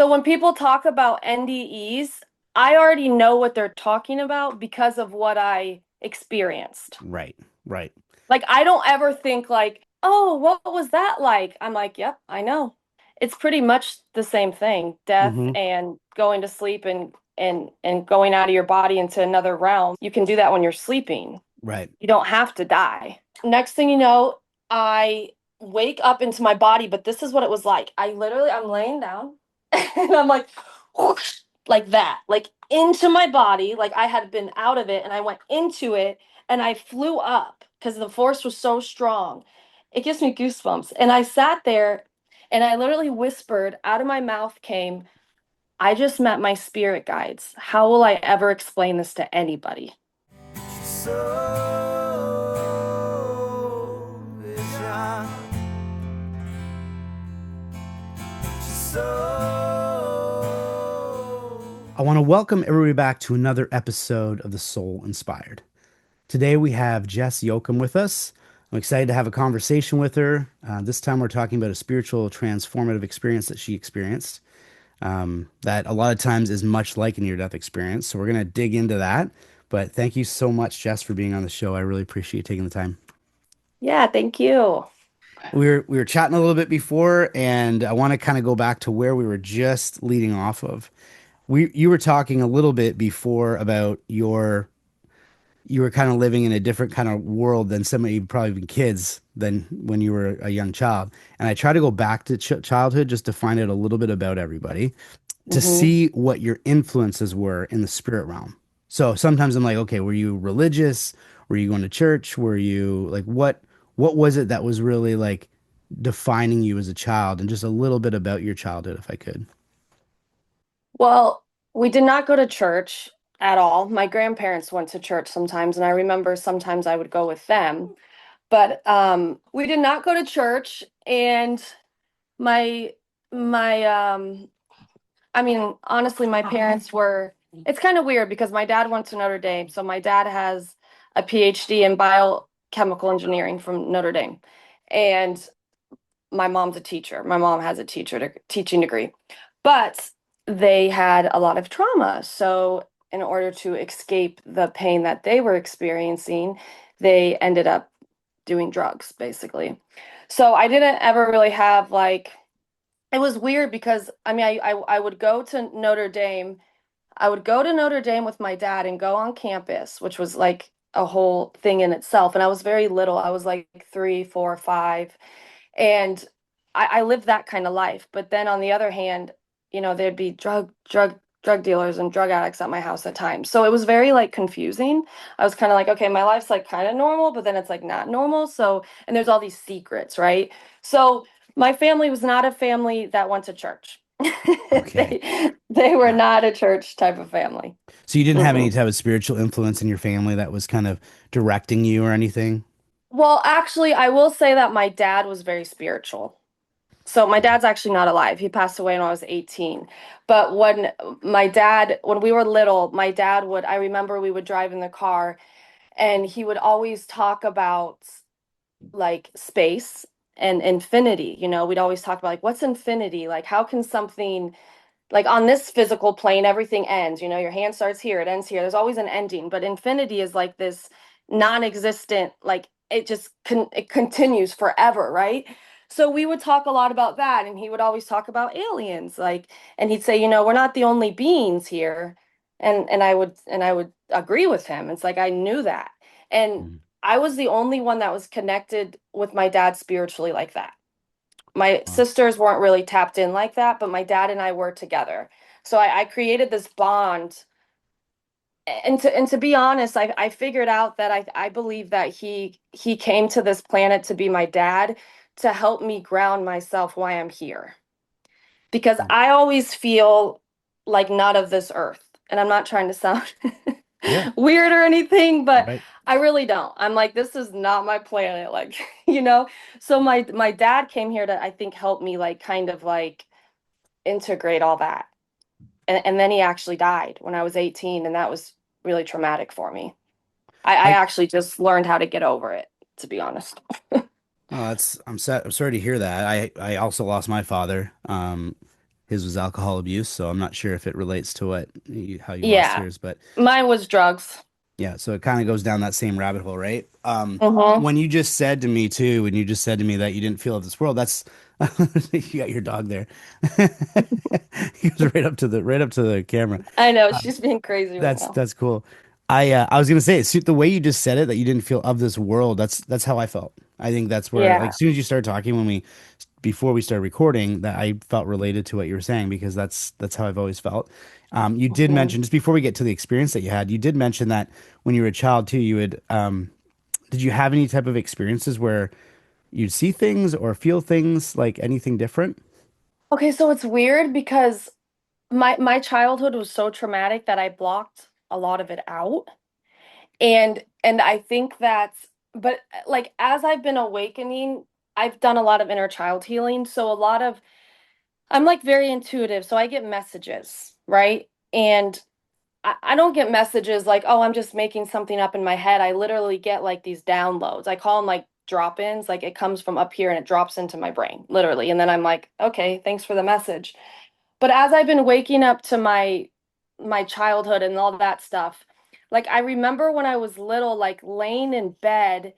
So when people talk about NDEs, I already know what they're talking about because of what I experienced. Right, right. Like I don't ever think like, "Oh, what was that like?" I'm like, "Yep, I know." It's pretty much the same thing, death Hmm. and going to sleep and going out of your body into another realm. You can do that when you're sleeping. Right. You don't have to die. Next thing you know, I wake up into my body, but this is what it was like. I'm laying down and I'm like, whoosh, like that, like into my body, like I had been out of it and I went into it and I flew up because the force was so strong. It gives me goosebumps. And I sat there and I literally whispered out of my mouth came, I just met my spirit guides. How will I ever explain this to anybody? I want to welcome everybody back to another episode of The Soul Inspired. Today we have Jess Yocum with us. I'm excited to have a conversation with her. This time we're talking about a spiritual transformative experience that she experienced, that a lot of times is much like a near-death experience. So we're going to dig into that. But thank you so much, Jess, for being on the show. I really appreciate you taking the time. Yeah, thank you. We were chatting a little bit before, and I want to kind of go back to where we were just leading off of. You were talking a little bit before about you were kind of living in a different kind of world than some of you probably been kids than when you were a young child. And I try to go back to childhood just to find out a little bit about everybody to Hmm. see what your influences were in the spirit realm. So sometimes I'm like, okay, were you religious? Were you going to church? Were you like what was it that was really like defining you as a child? And just a little bit about your childhood if I could. Well, we did not go to church at all. My grandparents went to church sometimes, and I remember sometimes I would go with them. But we did not go to church, and my my I mean, honestly, my parents were. It's kind of weird because my dad went to Notre Dame, so my dad has a PhD in biochemical engineering from Notre Dame, and my mom's a teacher. My mom has a teaching degree, but they had a lot of trauma. So, in order to escape the pain that they were experiencing, they ended up doing drugs, basically. So, I didn't ever really have like, it was weird because I mean, I would go to Notre Dame. I would go to Notre Dame with my dad and go on campus, which was like a whole thing in itself. And I was very little. I was like 3, 4, 5. And I lived that kind of life. But then on the other hand, there'd be drug dealers and drug addicts at my house at times. So it was very like confusing. I was kind of like, okay, my life's like kind of normal, but then it's like not normal. So, and there's all these secrets, right? So my family was not a family that went to church. Okay. They were not a church type of family. So you didn't have any Mm-mm. type of spiritual influence in your family that was kind of directing you or anything? Well, actually, I will say that my dad was very spiritual. So my dad's actually not alive. He passed away when I was 18. But when we were little, my dad would, I remember we would drive in the car and he would always talk about like space and infinity. We'd always talk about like, what's infinity? Like, how can something like on this physical plane, everything ends. Your hand starts here, it ends here. There's always an ending, but infinity is like this non-existent, like it continues forever, right? So we would talk a lot about that, and he would always talk about aliens, like, and he'd say, we're not the only beings here, and I would agree with him. It's like I knew that, and Mm. I was the only one that was connected with my dad spiritually like that. My Wow. sisters weren't really tapped in like that, but my dad and I were together. So I created this bond. And to be honest, I figured out that I believe that he came to this planet to be my dad to help me ground myself why I'm here. Because Mm. I always feel like not of this earth. And I'm not trying to sound Yeah, weird or anything, but right. I really don't. I'm like, this is not my planet. Like, you know? So my dad came here to, I think, help me like kind of like integrate all that. And then he actually died when I was 18, and that was really traumatic for me. I I actually just learned how to get over it, to be honest. Oh, that's I'm sad. I'm sorry to hear that. I also lost my father. his was alcohol abuse. So I'm not sure if it relates to how you lost Yeah. yours, but Mine was drugs. yeah, so it kind of goes down that same rabbit hole, right? Hmm. When you just said to me too, when you just said to me that you didn't feel of this world, that's you got your dog there. He goes right up to the camera. I know Um, she's being crazy right now. that's cool. I was gonna say the way you just said it that you didn't feel of this world. That's how I felt. I think that's where like Yeah. as soon as you started talking when we before we started recording that I felt related to what you were saying because that's how I've always felt. You did Hmm. mention just before we get to the experience that you had, you did mention that when you were a child too, you would did you have any type of experiences where you'd see things or feel things like anything different? Okay, so it's weird because my childhood was so traumatic that I blocked a lot of it out. And I think that's but like as I've been awakening, I've done a lot of inner child healing. So a lot of I'm like very intuitive, so I get messages, right? And I don't get messages like, oh, I'm just making something up in my head. I literally get like these downloads. I call them like drop-ins, like it comes from up here and it drops into my brain, literally. And then I'm like, okay, thanks for the message. But as I've been waking up to my childhood and all that stuff, like I remember when I was little, like laying in bed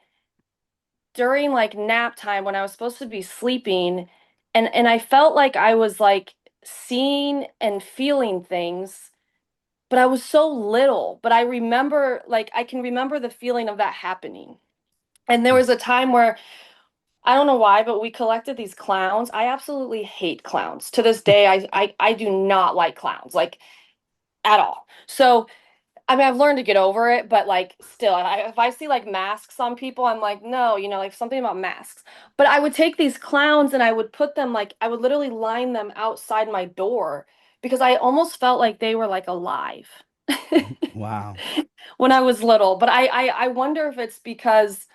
during like nap time when I was supposed to be sleeping, and I felt like I was like seeing and feeling things, but I was so little. But I remember like I can remember the feeling of that happening. And there was a time where I don't know why, but we collected these clowns. I absolutely hate clowns. To this day, I do not like clowns, like at all. So I mean, I've learned to get over it, but like still, if I see like masks on people, I'm like, no, like something about masks. But I would take these clowns and I would put them like I would literally line them outside my door because I almost felt like they were like alive Wow. when I was little. But I wonder if it's because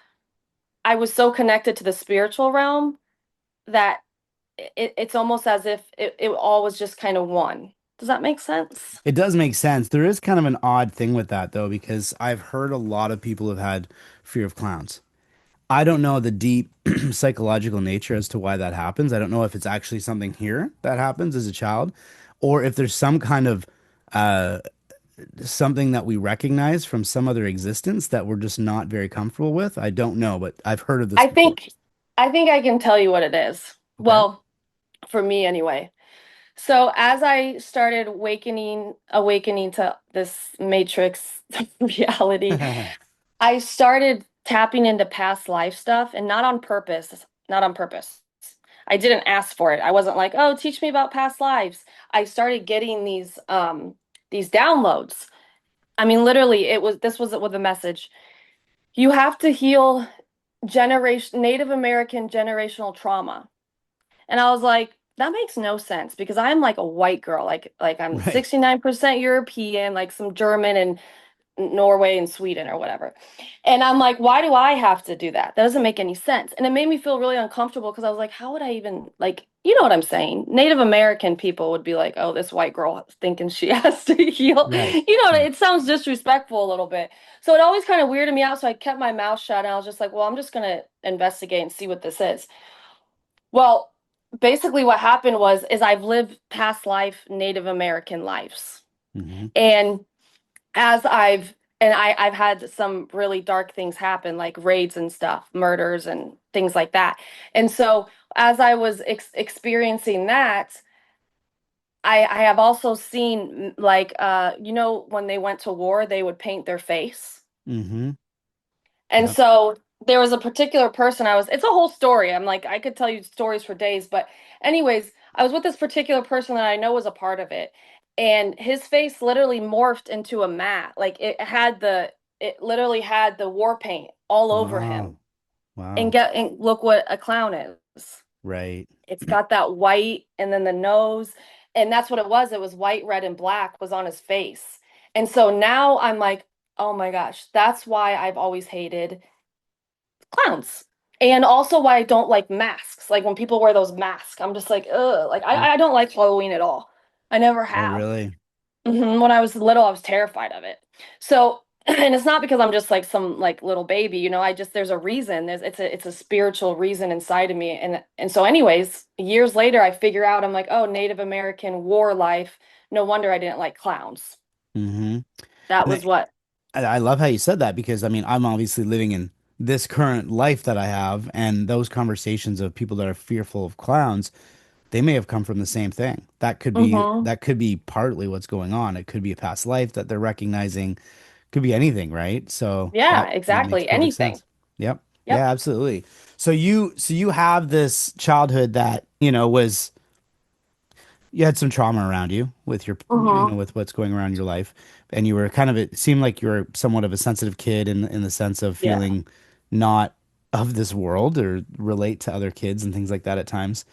I was so connected to the spiritual realm that it's almost as if it all was just kind of one. Does that make sense? It does make sense. There is kind of an odd thing with that though, because I've heard a lot of people have had fear of clowns. I don't know the deep psychological nature as to why that happens. I don't know if it's actually something here that happens as a child, or if there's some kind of uh, something that we recognize from some other existence that we're just not very comfortable with. I don't know, but I've heard of this I before. think I think I can tell you what it is. Okay. Well, for me anyway. So as I started awakening to this matrix reality, I started tapping into past life stuff and not on purpose, not on purpose. I didn't ask for it. I wasn't like, "Oh, teach me about past lives." I started getting these downloads. I mean, literally this was with a message. You have to heal generation Native American generational trauma. And I was like, that makes no sense because I'm like a white girl, like I'm Right. 69% European, like some German and Norway and Sweden or whatever. And I'm like, why do I have to do that? That doesn't make any sense. And it made me feel really uncomfortable because I was like, how would I even like, you know what I'm saying? Native American people would be like, oh, this white girl thinking she has to heal. Right. Right. It sounds disrespectful a little bit. So it always kind of weirded me out. So I kept my mouth shut and I was just like, well, I'm just gonna investigate and see what this is. Well, basically what happened was is I've lived past life Native American lives. Hmm. And as I've had some really dark things happen, like raids and stuff, murders and things like that. And so as I was experiencing that, I have also seen like when they went to war, they would paint their face. Hmm. And Yep. so there was a particular person it's a whole story. I'm like, I could tell you stories for days, but anyways, I was with this particular person that I know was a part of it. And his face literally morphed into a mat. Like it literally had the war paint all over him. Wow. Wow. And look what a clown is. Right. It's got that white and then the nose. And that's what it was. It was white, red, and black was on his face. And so now I'm like, oh my gosh, that's why I've always hated clowns. And also why I don't like masks. Like when people wear those masks, I'm just like, ugh. Like I don't like Halloween at all. I never Oh, have. really? When I was little, I was terrified of it. So And it's not because I'm just like some like little baby, I just there's a reason. It's a spiritual reason inside of me. And so anyways, years later I figure out I'm like, oh, Native American war life. No wonder I didn't like clowns. Hmm. That And was what. I love how you said that because I mean, I'm obviously living in this current life that I have, and those conversations of people that are fearful of clowns, they may have come from the same thing. Hmm. That could be partly what's going on. It could be a past life that they're recognizing. Could be anything, right? So Yeah, that makes exactly. perfect Anything. sense. Yep. Yep. Yeah, absolutely. So you have this childhood that, was you had some trauma around you with your, Hmm. with what's going around in your life, and you were kind of, it seemed like you were somewhat of a sensitive kid in the sense of Yeah. feeling not of this world or relate to other kids and things like that at times.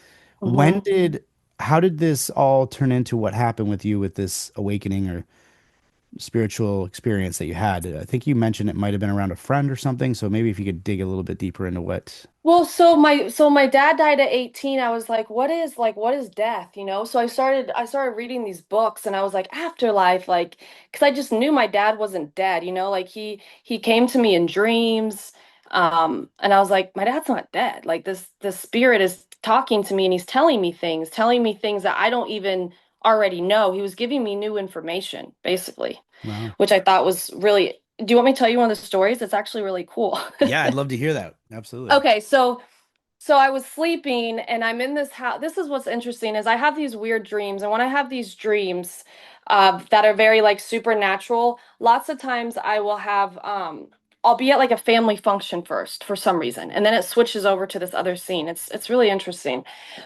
When Hmm. did, how did this all turn into what happened with you with this awakening or spiritual experience that you had? I think you mentioned it might have been around a friend or something, so maybe if you could dig a little bit deeper into what. Well, so my dad died at 18. I was like what is death, So I started reading these books and I was like afterlife like cuz I just knew my dad wasn't dead, like he came to me in dreams and I was like my dad's not dead. Like this spirit is talking to me and he's telling me things that I don't even already know. He was giving me new information basically, Wow. which I thought was really. Do you want me to tell you one of the stories? It's actually really cool. Yeah, I'd love to hear that. Absolutely. Okay, so I was sleeping and I'm in this house. This is what's interesting is I have these weird dreams, and when I have these dreams that are very like supernatural, lots of times I will have I'll be at like a family function first for some reason, and then it switches over to this other scene. It's really interesting.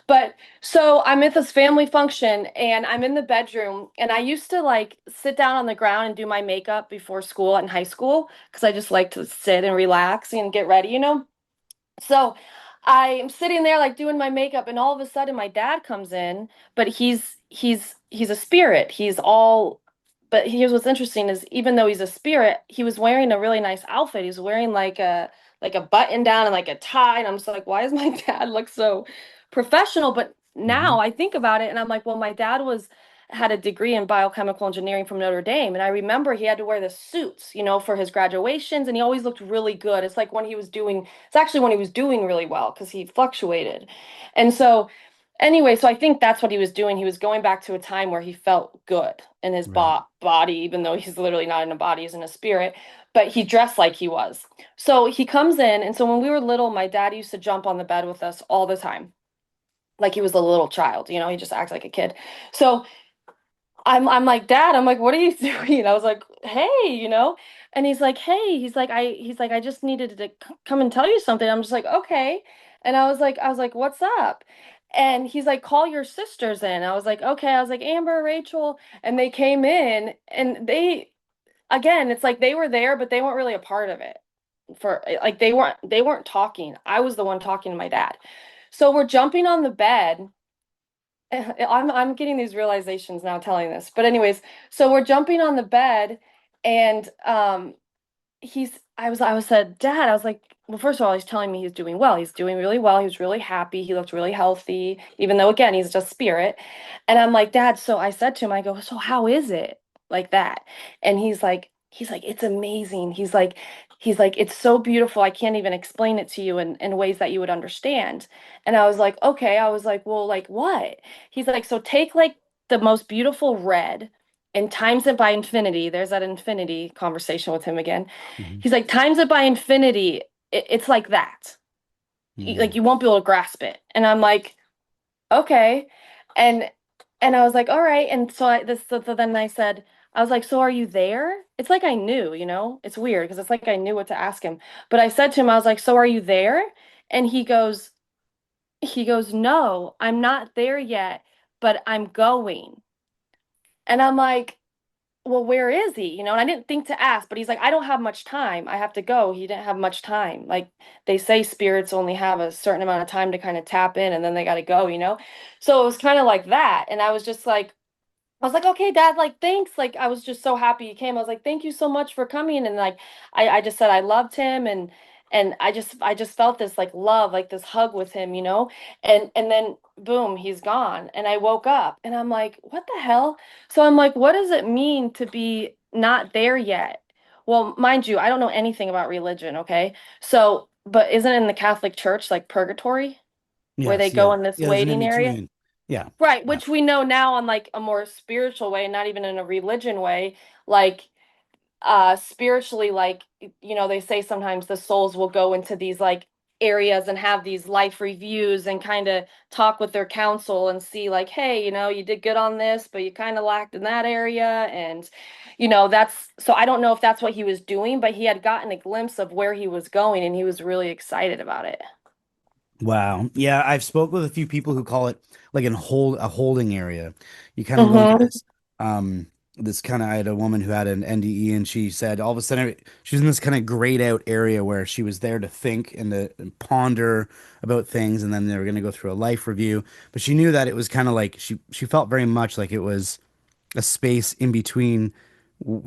But so I'm at this family function and I'm in the bedroom, and I used to like sit down on the ground and do my makeup before school in high school because I just like to sit and relax and get ready. So I'm sitting there like doing my makeup, and all of a sudden my dad comes in, but he's a spirit. But here's what's interesting is even though he's a spirit, he was wearing a really nice outfit. He was wearing like a button down and like a tie, and I'm just like, why does my dad look so professional? But Hmm. now I think about it and I'm like, well, my dad was had a degree in biochemical engineering from Notre Dame. And I remember he had to wear the suits, for his graduations, and he always looked really good. It's actually when he was doing really well because he fluctuated. And so, anyway, so I think that's what he was doing. He was going back to a time where he felt good in his Right. body, even though he's literally not in a body, he's in a spirit, but he dressed like he was. So he comes in. And so when we were little, my dad used to jump on the bed with us all the time. Like he was a little child, he just acts like a kid. So I'm like, Dad, I'm like, what are you doing? I was like, hey. And he's like, hey, he's like, I just needed to come and tell you something. I'm just like, okay. And I was like, what's up? And he's like, call your sisters in. I was like, okay. I was like, Amber, Rachel, and they came in, and again, it's like they were there, but they weren't really a part of it. For like they weren't talking. I was the one talking to my dad. So we're jumping on the bed. I'm getting these realizations now telling this. But anyways, so we're jumping on the bed, and I was said, Dad, I was like, well, first of all, he's telling me he's doing well. He's doing really well. He was really happy. He looked really healthy, even though again, he's just spirit. And I'm like, Dad, so I said to him, I go, so how is it like that? And he's like, it's amazing. He's like, it's so beautiful. I can't even explain it to you in ways that you would understand. And I was like, okay. I was like, well, like what? He's like, so take like the most beautiful red and times it by infinity. There's that infinity conversation with him again. Hmm. He's like, times it by infinity. It's like that. Like Hmm. you won't be able to grasp it. And I'm like, okay. And and I was like, all right. And so then I said, I was like, so are you there? It's like I knew. It's weird because it's like I knew what to ask him. But I said to him, I was like, so are you there? And he goes, no, I'm not there yet, but I'm going. And I'm like, well, where is he? And I didn't think to ask, but he's like, I don't have much time. I have to go. He didn't have much time. Like they say spirits only have a certain amount of time to kind of tap in and then they got to go. So it was kind of like that. And I was like, okay, Dad, like, thanks. Like, I was just so happy he came. I was like, thank you so much for coming. And like, I just said I loved him, and I just felt this like love, like this hug with him. And then boom, he's gone. And I woke up and I'm like, what the hell? So I'm like, what does it mean to be not there yet? well, mind you, I don't know anything about religion, okay? So, but isn't it in the Catholic Church like purgatory where they Yes, go yeah. in this Yeah, there's an in waiting area? between. Yeah. Right, Yeah. which we know now on like a more spiritual way, not even in a religion way, like spiritually, like they say sometimes the souls will go into these like areas and have these life reviews and kind of talk with their counsel and see like, hey, you did good on this, but you kind of lacked in that area. And that's so I don't know if that's what he was doing, but he had gotten a glimpse of where he was going and he was really excited about it. Wow. Yeah, I've spoke with a few people who call it like a holding area. You kind of go into Mm-hmm. um this kind of I had a woman who had an NDE and she said all of a sudden she was in this kind of grayed out area where she was there to think and to and ponder about things and then they were going to go through a life review. But she knew that it was kind of like she felt very much like it was a space in between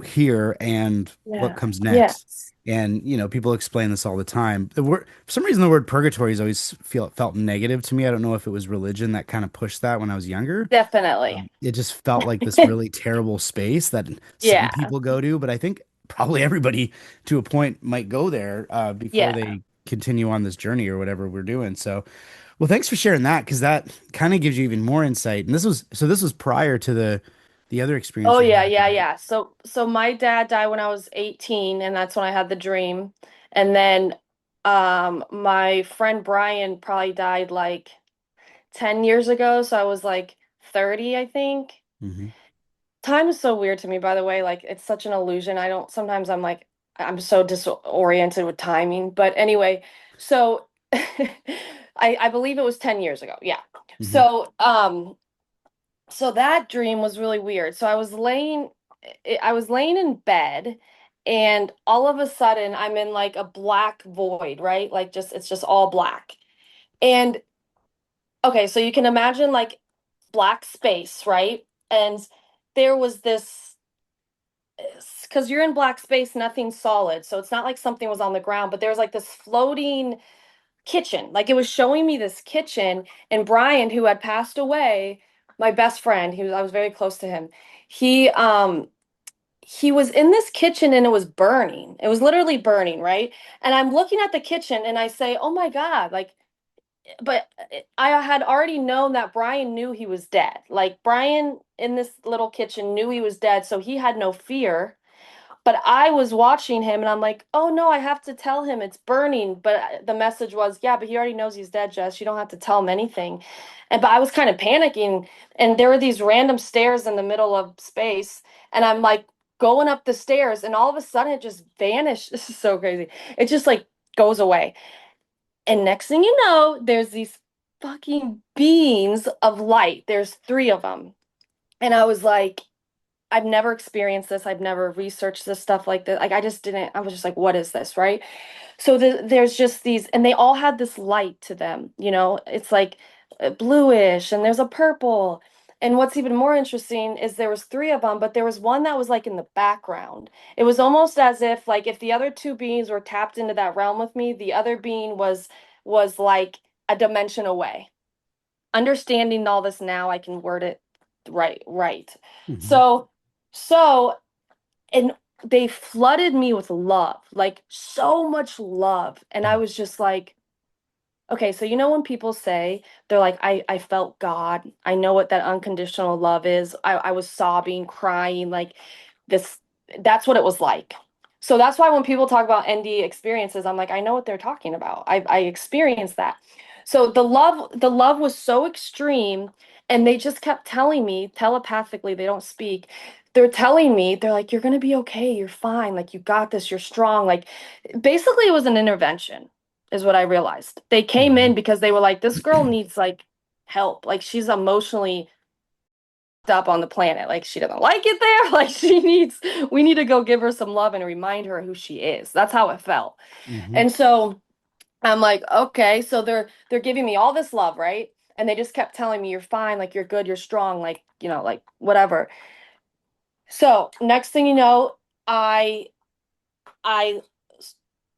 here and what Yeah. comes next. Yes. And people explain this all the time. The word, for some reason, the word purgatory has always felt negative to me. I don't know if it was religion that kind of pushed that when I was younger. Definitely. It just felt like this really terrible space that some Yeah. people go to, but I think probably everybody to a point might go there before Yeah. they continue on this journey or whatever we're doing. So, well, thanks for sharing that because that kind of gives you even more insight. And this was prior to the other experience Oh you yeah, had, yeah, right? yeah. So my dad died when I was 18 and that's when I had the dream. And then my friend Brian probably died like 10 years ago, so I was like 30, I think. Hmm. Time is so weird to me, by the way. Like it's such an illusion. I don't sometimes I'm like I'm so disoriented with timing. But anyway, so I believe it was 10 years ago. Yeah. Hmm. So that dream was really weird. So I was laying in bed and all of a sudden I'm in like a black void, right? Like just it's just all black. And okay, so you can imagine like black space, right? And there was this because you're in black space, nothing's solid. So it's not like something was on the ground, but there was like this floating kitchen. Like it was showing me this kitchen, and Brian, who had passed away, my best friend, I was very close to him. He was in this kitchen and it was burning. It was literally burning, right? And I'm looking at the kitchen and I say, "Oh my God," like but I had already known that Brian knew he was dead. Like Brian in this little kitchen knew he was dead, so he had no fear. But I was watching him and I'm like, oh no, I have to tell him it's burning. But the message was, yeah, but he already knows he's dead, Jess. You don't have to tell him anything. But I was kind of panicking. And there were these random stairs in the middle of space. And I'm like going up the stairs and all of a sudden it just vanished. This is so crazy. It just like goes away. And next thing you know, there's these fucking beings of light. There's three of them. And I was like, I've never experienced this. I've never researched this stuff like this. Like I just didn't. I was just like, what is this, right? So there's just these, and they all had this light to them. It's like bluish, and there's a purple. And what's even more interesting is there was three of them, but there was one that was like in the background. It was almost as if like if the other two beings were tapped into that realm with me, the other being was like a dimension away. Understanding all this now, I can word it right. Hmm. So so and they flooded me with love, like so much love. And I was just like, okay, so when people say they're like, I felt God. I know what that unconditional love is. I was sobbing, crying, like this, that's what it was like. So that's why when people talk about ND experiences, I'm like, I know what they're talking about. I experienced that. So the love was so extreme, and they just kept telling me telepathically, they don't speak. They're telling me, they're like, you're gonna be okay, you're fine, like you got this, you're strong. Like basically it was an intervention is what I realized. They came Hmm. in because they were like, this girl needs like help. Like she's emotionally up on the planet. Like she doesn't like it there. Like we need to go give her some love and remind her who she is. That's how it felt. Hmm. And so I'm like, okay, so they're giving me all this love, right? And they just kept telling me, you're fine, like you're good, you're strong, like, like whatever. So next thing you know, I I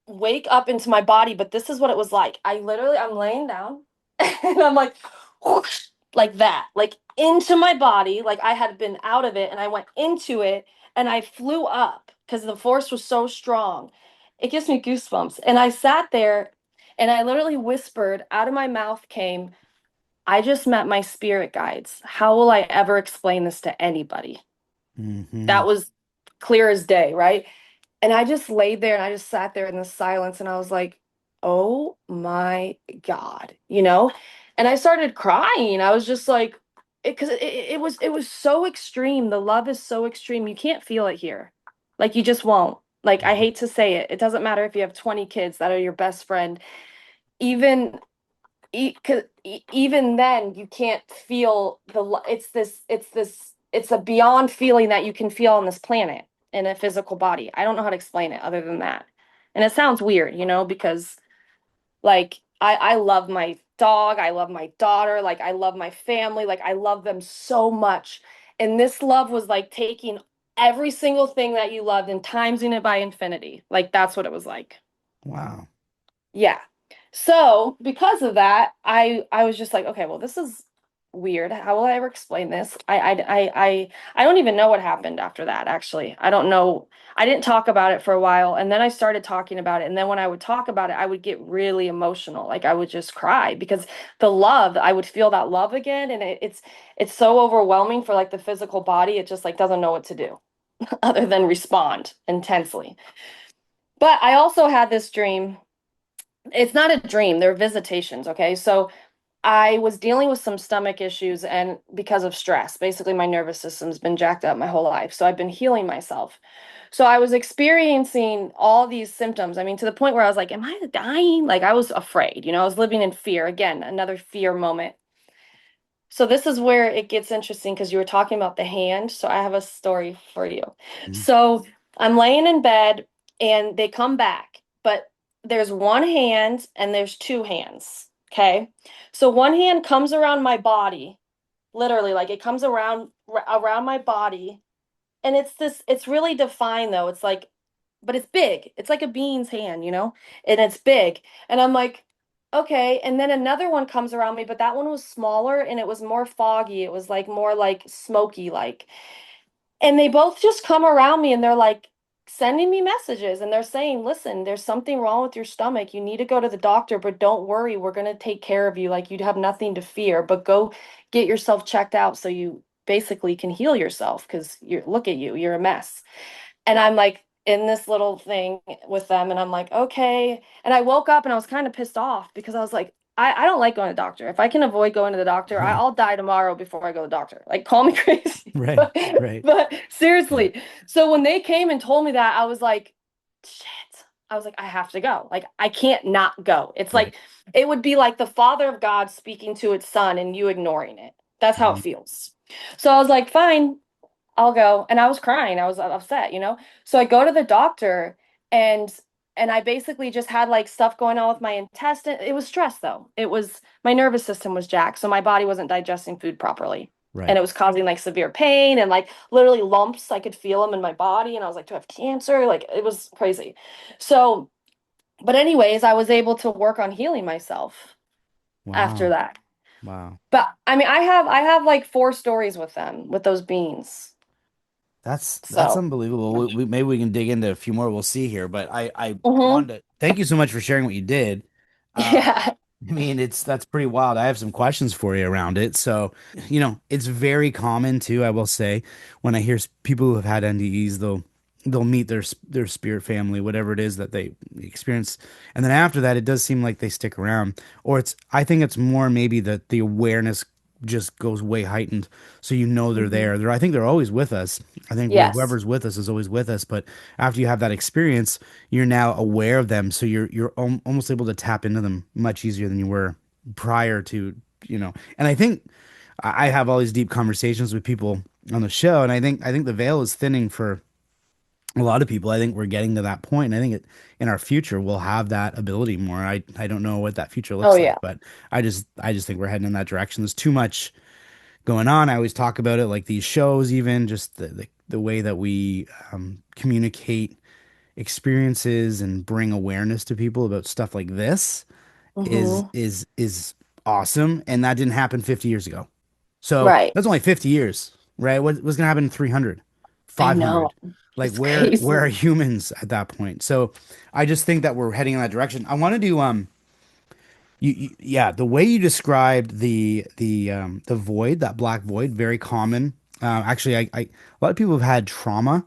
wake up into my body, but this is what it was like. I'm laying down and I'm like, whoosh, like that, like into my body, like I had been out of it and I went into it and I flew up because the force was so strong. It gives me goosebumps. And I sat there and I literally whispered, out of my mouth came, I just met my spirit guides. How will I ever explain this to anybody? Hmm. That was clear as day, right? And I just laid there and I just sat there in the silence and I was like, oh my God, you know? And I started crying. I was just like, because it was so extreme. The love is so extreme. You can't feel it here. Like you just won't. Like I hate to say it. It doesn't matter if you have 20 kids that are your best friend. Even even then you can't feel it's a beyond feeling that you can feel on this planet in a physical body. I don't know how to explain it other than that. And it sounds weird, because like I love my dog, I love my daughter, like I love my family, like I love them so much. And this love was like taking every single thing that you loved and timesing it by infinity. Like that's what it was like. Wow. Yeah. So because of that, I was just like, okay, well, this is weird. How will I ever explain this? I don't even know what happened after that, actually. I don't know. I didn't talk about it for a while, and then I started talking about it. And then when I would talk about it, I would get really emotional. Like I would just cry because the love, I would feel that love again, and it's so overwhelming for like the physical body. It just like doesn't know what to do other than respond intensely. But I also had this dream. It's not a dream, they're visitations, okay? So I was dealing with some stomach issues and because of stress. Basically, my nervous system's been jacked up my whole life. So I've been healing myself. So I was experiencing all these symptoms. I mean, to the point where I was like, am I dying? Like I was afraid, I was living in fear. Again, another fear moment. So this is where it gets interesting because you were talking about the hand. So I have a story for you. Mhm. So I'm laying in bed and they come back, but there's one hand and there's two hands. Okay. So one hand comes around my body, literally, like it comes around my body. And it's really defined though. It's like, but it's big. It's like a bean's hand, and it's big. And I'm like, okay. And then another one comes around me, but that one was smaller and it was more foggy. It was like more like smoky, like. And they both just come around me and they're like sending me messages and they're saying, listen, there's something wrong with your stomach. You need to go to the doctor, but don't worry. We're going to take care of you. Like you'd have nothing to fear, but go get yourself checked out so you basically can heal yourself because look at you, you're a mess. And I'm like in this little thing with them, and I'm like, okay. And I woke up and I was kind of pissed off because I was like, I don't like going to the doctor. If I can avoid going to the doctor, Right. I'll die tomorrow before I go to the doctor. Like, call me crazy. Right. But, Right. but Yeah. seriously, so when they came and told me that, I was like, shit. I was like, I have to go. Like, I can't not go. It's Right. like, it would be like the Father of God speaking to its son and you ignoring it. That's how it Mhm. feels. So I was like, fine, I'll go. And I was crying. I was upset. So I go to the doctor and I basically just had like stuff going on with my intestine. It was stress though. It was my nervous system was jacked, so my body wasn't digesting food properly. And Right. it was causing like severe pain and like literally lumps. I could feel them in my body and I was like, do I have cancer? Like it was crazy. So, but anyways, I was able to work on healing myself after Wow. that. Wow. But I mean, I have like four stories with them, with those beans. That's So, unbelievable. Maybe we can dig into a few more. We'll see here. But I mhm. wanted to thank you so much for sharing what you did. Yeah. I mean, that's pretty wild. I have some questions for you around it. So, it's very common too, I will say, when I hear people who have had NDEs, they'll meet their spirit family, whatever it is that they experience, and then after that, it does seem like they stick around. Or I think it's more maybe that the awareness just goes way heightened, so they're Mhm. there. I think they're always with us. I think Yes. whoever's with us is always with us. But after you have that experience, you're now aware of them, so you're almost able to tap into them much easier than you were prior to. And I think I have all these deep conversations with people on the show, and I think the veil is thinning for a lot of people. I think we're getting to that point, and I think in our future we'll have that ability more. I don't know what that future Oh looks like, yeah. but I just think we're heading in that direction. There's too much going on. I always talk about it, like these shows, even just the way that we communicate experiences and bring awareness to people about stuff like this is Hmm. is is awesome, and that didn't happen 50 years ago. So Right. that's only 50 years, right? What's going to happen in 300, I know. 500? Like It's where crazy. are humans at that point? So I just think that we're heading in that direction. I want to do yeah, the way you described the void, that black void, very common. Actually, a lot of people have had trauma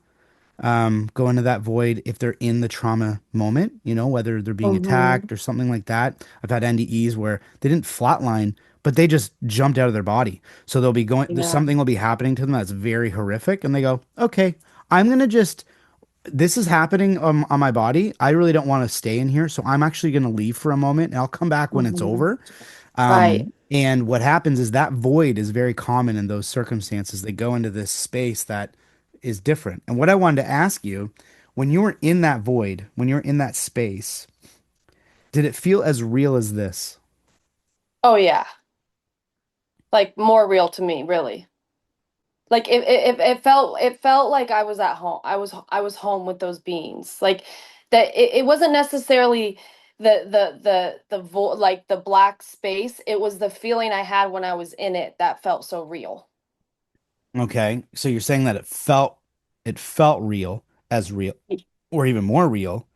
go into that void if they're in the trauma moment, whether they're being Hmm. attacked or something like that. I've had NDEs where they didn't flatline, but they just jumped out of their body. So they'll be going, there's Yeah. something will be happening to them that's very horrific, and they go, okay, I'm gonna just this is happening on my body. I really don't want to stay in here, so I'm actually going to leave for a moment and I'll come back when it's Hmm. over. Right. And what happens is that void is very common in those circumstances. They go into this space that is different. And what I wanted to ask you, when you were in that void, when you're in that space, did it feel as real as this? Oh yeah. Like more real to me, really. Like it felt like I was at home. I was home with those beings. Like that it wasn't necessarily like the black space. It was the feeling I had when I was in it that felt so real. Okay, so you're saying that it felt real, as real, or even more real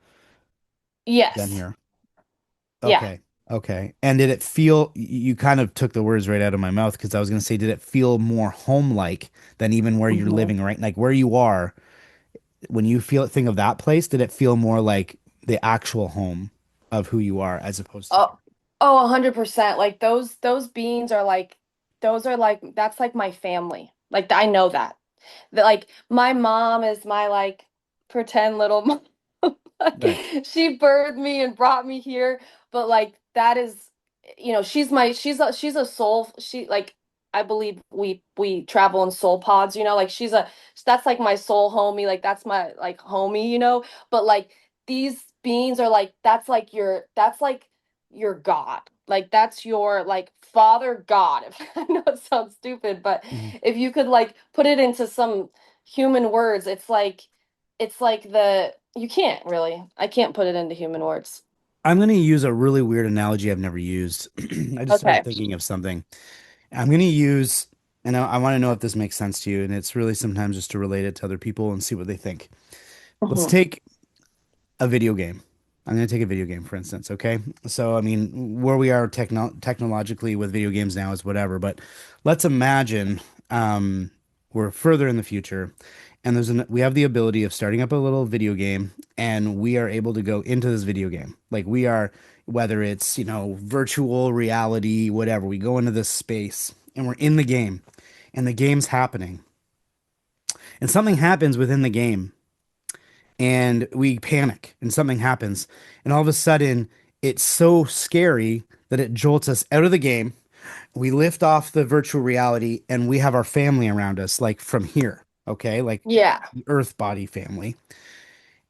than Yes. here. Yeah. Okay. Okay. And did it feel, you kind of took the words right out of my mouth because I was going to say, did it feel more home-like than even where you're Hmm. living, right? Like where you are, when you think of that place, did it feel more like the actual home of who you are as opposed to Oh, here? oh, 100%. Like those beings are like those are like that's like my family. Like I know that. That like my mom is my like pretend little mom. Like, Right. she birthed me and brought me here, but like that is, she's a soul. She like I believe we travel in soul pods. Like that's like my soul homie. Like that's my like homie. But like these beings are like that's like your God. Like that's your like Father God. If I know it sounds stupid, but Mhm. if you could like put it into some human words, it's like the you can't really. I can't put it into human words. I'm going to use a really weird analogy I've never used. I just started Okay. thinking of something. I'm going to use, and I want to know if this makes sense to you. And it's really sometimes just to relate it to other people and see what they think. Let's Hmm. take a video game. I'm going to take a video game, for instance. Okay. So, I mean, where we are technologically with video games now is whatever, but let's imagine um, we're further in the future and we have the ability of starting up a little video game and we are able to go into this video game. Like we are, whether it's, virtual reality, whatever, we go into this space and we're in the game and the game's happening and something happens within the game and we panic and something happens and all of a sudden it's so scary that it jolts us out of the game. We lift off the virtual reality and we have our family around us, like from here, okay, like Yeah. the earth body family.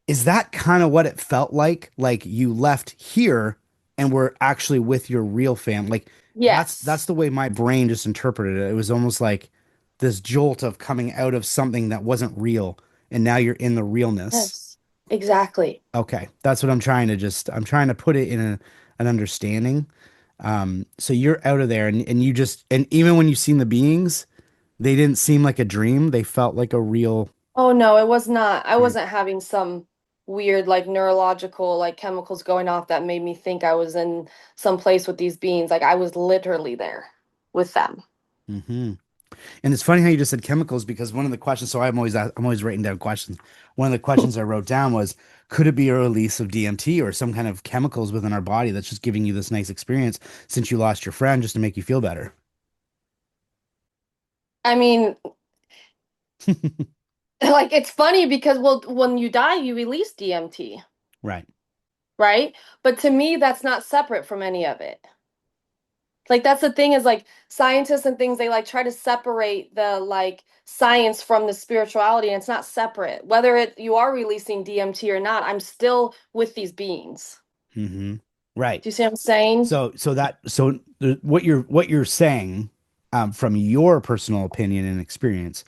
Is that kind of what it felt like you left here and we're actually with your real family? Like that's Yes. the way my brain just interpreted it. It was almost like this jolt of coming out of something that wasn't real and now you're in the realness. Yes. Exactly. Okay, that's what I'm trying to put it in an understanding. So you're out of there and you just, and even when you've seen the beings, they didn't seem like a dream. They felt like a real Oh no, it was not. I experience. wasn't having some weird like neurological like chemicals going off that made me think I was in some place with these beings. Like I was literally there with them. Hmm. And it's funny how you just said chemicals because one of the questions, so I'm always writing down questions. One of the questions I wrote down was, could it be a release of DMT or some kind of chemicals within our body that's just giving you this nice experience since you lost your friend just to make you feel better? I mean, like it's funny because well, when you die, you release DMT, Right. right? But to me, that's not separate from any of it. Like that's the thing is like scientists and things they like try to separate the like science from the spirituality and it's not separate. Whether it you are releasing DMT or not, I'm still with these beings. Hmm. Right. Do you see what I'm saying? What you're saying, from your personal opinion and experience,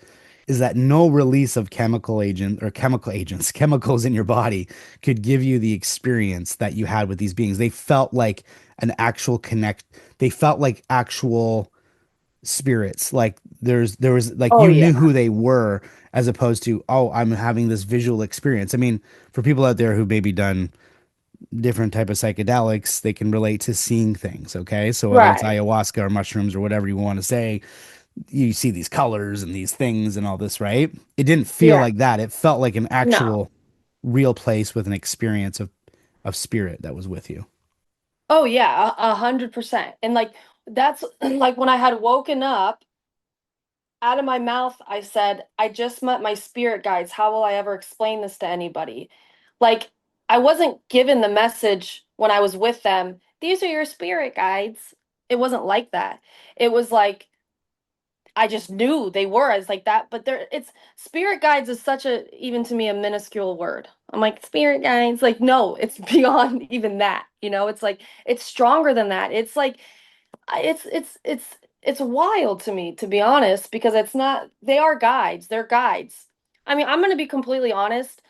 is that no release of chemical agents, chemicals in your body could give you the experience that you had with these beings. They felt like an actual connect. They felt like actual. spirits. Like there was like Oh you knew yeah. who they were as opposed to, oh, I'm having this visual experience. I mean, for people out there who maybe done different type of psychedelics, they can relate to seeing things, okay? So whether it's Right. ayahuasca or mushrooms or whatever you want to say, you see these colors and these things and all this, right? It didn't feel Yeah. like that. It felt like an No. actual real place with an experience of spirit that was with you. Oh yeah, 100%. And like that's like when I had woken up out of my mouth, I said, I just met my spirit guides. How will I ever explain this to anybody? Like, I wasn't given the message when I was with them, these are your spirit guides. It wasn't like that. It was like, I just knew they were. I was like that, but there, it's spirit guides is such a, even to me, a minuscule word. I'm like, spirit guides, like, no, it's beyond even that. It's like, it's stronger than that. It's like, it's wild to me, to be honest, because it's not, they are guides. They're guides. I mean, I'm going to be completely honest.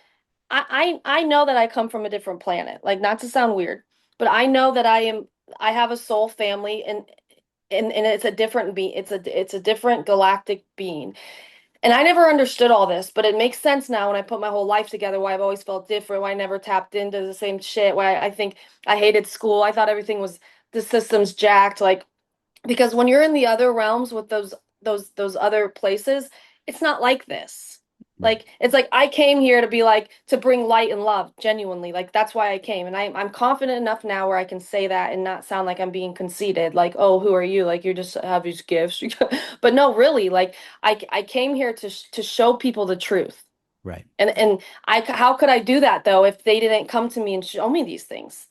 I know that I come from a different planet. Like, not to sound weird, but I know that I have a soul family, and it's a different being. It's a different galactic being. And I never understood all this, but it makes sense now when I put my whole life together, why I've always felt different, why I never tapped into the same shit, why I think I hated school. I thought everything was, the system's jacked. Like, because when you're in the other realms with those other places, it's not like this. Right. Like, it's like I came here to be like, to bring light and love genuinely. Like, that's why I came, and I'm confident enough now where I can say that and not sound like I'm being conceited, like, oh, who are you, like you just have these gifts. But no, really, like, I came here to show people the truth. Right. And how could I do that though if they didn't come to me and show me these things,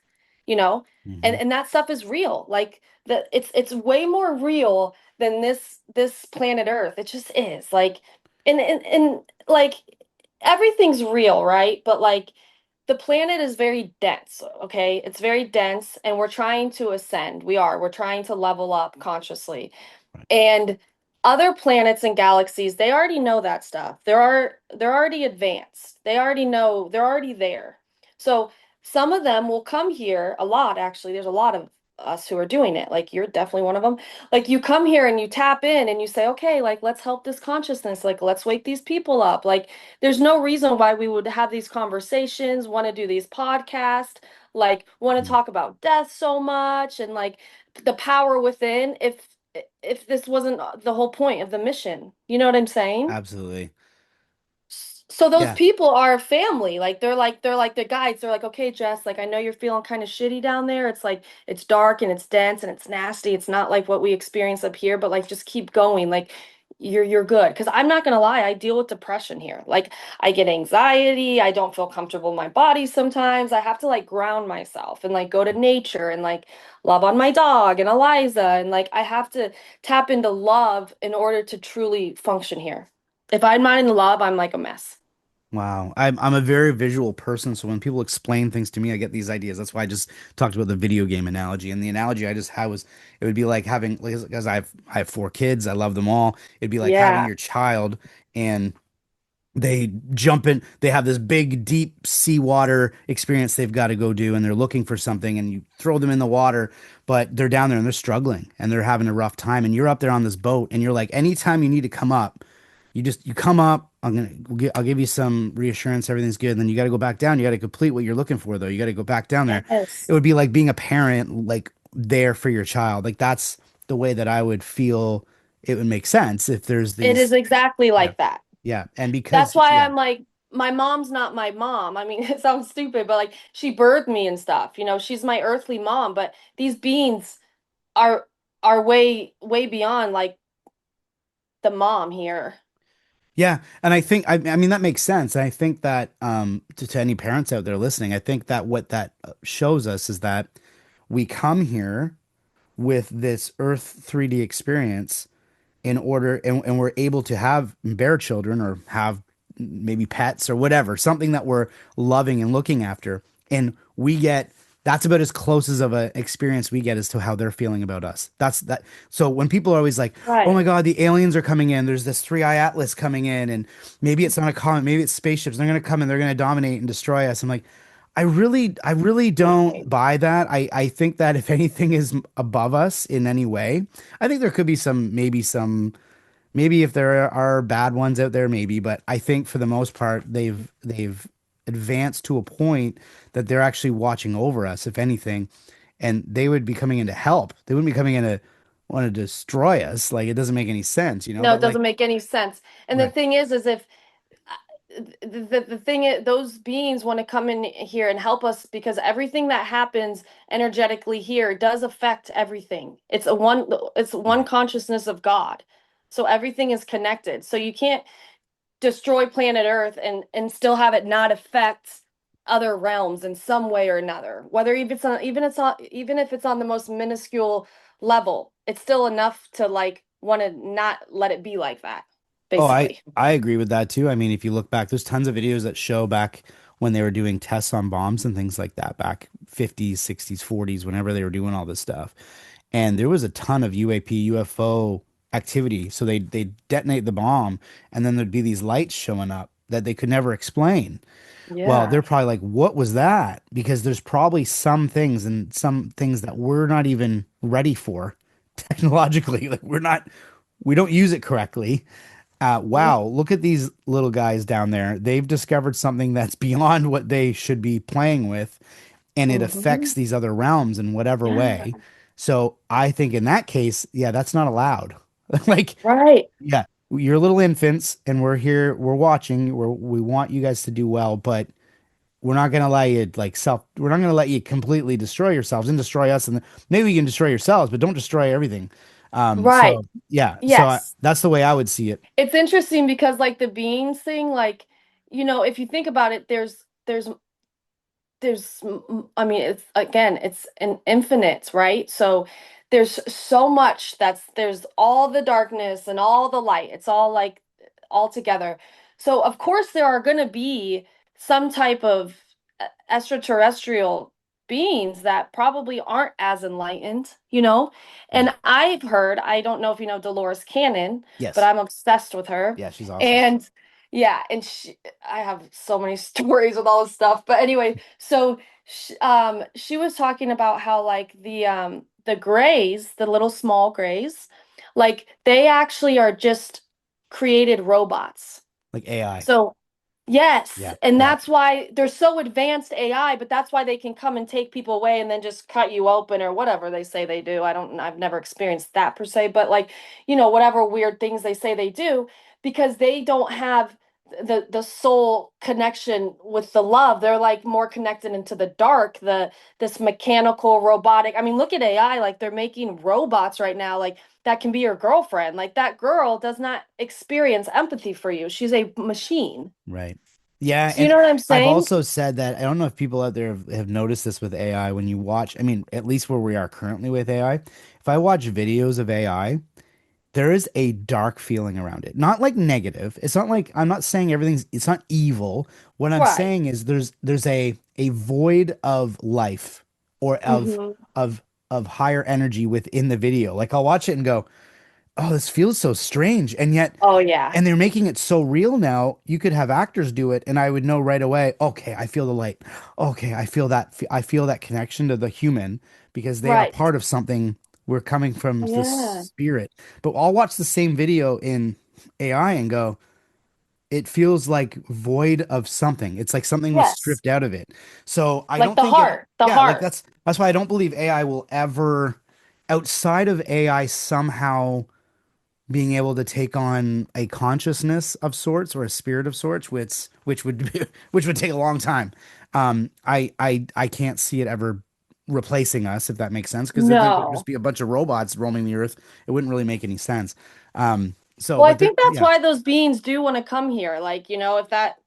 you know? And Hmm. and that stuff is real. Like, it's way more real than this planet Earth. It just is. Like, and like, everything's real, right? But like, the planet is very dense, okay? It's very dense, and we're trying to ascend. We're trying to level up consciously. Right. And other planets and galaxies, they already know that stuff. They're already advanced. They already know, they're already there. So some of them will come here, a lot actually. There's a lot of us who are doing it. Like, you're definitely one of them. Like, you come here and you tap in and you say, okay, like, let's help this consciousness. Like, let's wake these people up. Like, there's no reason why we would have these conversations, want to do these podcasts, like, want to Mm. talk about death so much, and like the power within, if this wasn't the whole point of the mission. You know what I'm saying? Absolutely. So those Yeah. people are family. Like, they're like the guides. They're like, okay, Jess, like, I know you're feeling kind of shitty down there. It's like, it's dark and it's dense and it's nasty. It's not like what we experience up here, but like, just keep going. Like, you're good. Because I'm not gonna lie, I deal with depression here. Like, I get anxiety, I don't feel comfortable in my body sometimes. I have to like ground myself and like go to nature and like love on my dog and Eliza, and like I have to tap into love in order to truly function here. If I'm not in love, I'm like a mess. Wow. I'm a very visual person, so when people explain things to me, I get these ideas. That's why I just talked about the video game analogy. And the analogy I just had was it would be like having, because I have four kids, I love them all. It'd be like having Yeah. your child and they jump in, they have this big deep seawater experience they've got to go do, and they're looking for something, and you throw them in the water, but they're down there and they're struggling and they're having a rough time, and you're up there on this boat, and you're like, anytime you need to come up, you come up. I'll give you some reassurance, everything's good. And then you got to go back down. You got to complete what you're looking for, though. You got to go back down there. It Yes. would be like being a parent, like there for your child. Like that's the way that I would feel. It would make sense if there's It is these. exactly Yeah, like that. yeah, and That's because why yeah, I'm like, my mom's not my mom. I mean, it sounds stupid, but like, she birthed me and stuff. She's my earthly mom, but these beings are are way beyond like the mom here. yeah, and I think I mean that makes sense. And I think that to any parents out there listening, I think that what that shows us is that we come here with this Earth 3D experience in order, and we're able to have bear children or have maybe pets or whatever, something that we're loving and looking after. And we get that's about as close as of an experience we get as to how they're feeling about us. That's that. So when people are always like, oh my Right. God, the aliens are coming in, there's this 3I Atlas coming in, and maybe it's not a comet, maybe it's spaceships, they're going to come and they're going to dominate and destroy us. I'm like, I really don't Right. buy that. I think that if anything is above us in any way, I think there could be maybe if there are bad ones out there, maybe, but I think for the most part, they've advanced to a point that they're actually watching over us, if anything, and they would be coming in to help. They wouldn't be coming in to want to destroy us. Like it doesn't make any sense, No, But it like, doesn't make any sense. And the right, thing is if the thing is, those beings want to come in here and help us because everything that happens energetically here does affect everything. It's one right. consciousness of God. So everything is connected. So you can't destroy planet Earth and still have it not affect other realms in some way or another. Whether even if it's on the most minuscule level, it's still enough to like want to not let it be like that, Oh, I basically. I agree with that too. I mean, if you look back, there's tons of videos that show back when they were doing tests on bombs and things like that, back 50s, 60s, 40s, whenever they were doing all this stuff. And there was a ton of UAP, UFO activity. So they detonate the bomb, and then there'd be these lights showing up that they could never explain. Well, they're Yeah. probably like, "What was that?" Because there's probably some things that we're not even ready for technologically. Like we don't use it correctly. Wow, look at these little guys down there. They've discovered something that's beyond what they should be playing with, and it Hmm. affects these other realms in whatever Yeah. way. So I think in that case, yeah, that's not allowed. Like, Right. yeah, you're little infants, and we're here, we're watching, we want you guys to do well, but we're not gonna let you we're not gonna let you completely destroy yourselves and destroy us, and maybe you can destroy yourselves, but don't destroy everything. Right. So yeah, Yes. that's the way I would see it. It's interesting because like the beings thing, like, if you think about it, I mean, it's again, it's an infinite, right? So there's so much there's all the darkness and all the light. It's all like all together. So of course there are going to be some type of extraterrestrial beings that probably aren't as enlightened. Right. And I've heard, I don't know if you know Dolores Cannon, but Yes. I'm obsessed with her. Yeah, she's awesome. And yeah, and I have so many stories with all this stuff. But anyway, so she was talking about how like the grays, the little small grays, like they actually are just created robots. Like AI. So yes, Yeah. and Yeah. that's why they're so advanced AI, but that's why they can come and take people away and then just cut you open or whatever they say they do. I've never experienced that per se, but like, whatever weird things they say they do, because they don't have the soul connection with the love. They're like more connected into the dark, this mechanical robotic. I mean, look at AI, like they're making robots right now, like that can be your girlfriend. Like that girl does not experience empathy for you. She's a machine. Right. Yeah, So you and know what I'm I've saying? also said that I don't know if people out there have noticed this with AI when you watch, I mean, at least where we are currently with AI, if I watch videos of AI, there is a dark feeling around it. Not like negative. It's not like I'm not saying it's not evil. What I'm Right. saying is there's a void of life or Hmm. of higher energy within the video. Like I'll watch it and go, "Oh, this feels so strange." Oh yeah. And they're making it so real now. You could have actors do it and I would know right away, "Okay, I feel the light. Okay, I feel that connection to the human because they are Right. part of something. We're coming from the Yeah. spirit." But I'll watch the same video in AI and go, "It feels like void of something. It's like something was Yes. stripped out of it." So I Like don't the think it, heart. The yeah, like heart. that's why I don't believe AI will ever, outside of AI somehow being able to take on a consciousness of sorts or a spirit of sorts, which would be, which would take a long time. I can't see it ever replacing us, if that makes sense, because there would just No. be a bunch of robots roaming the earth. It wouldn't really make any sense. So, Well, I but there, think that's yeah, why those beings do want to come here. Like, if that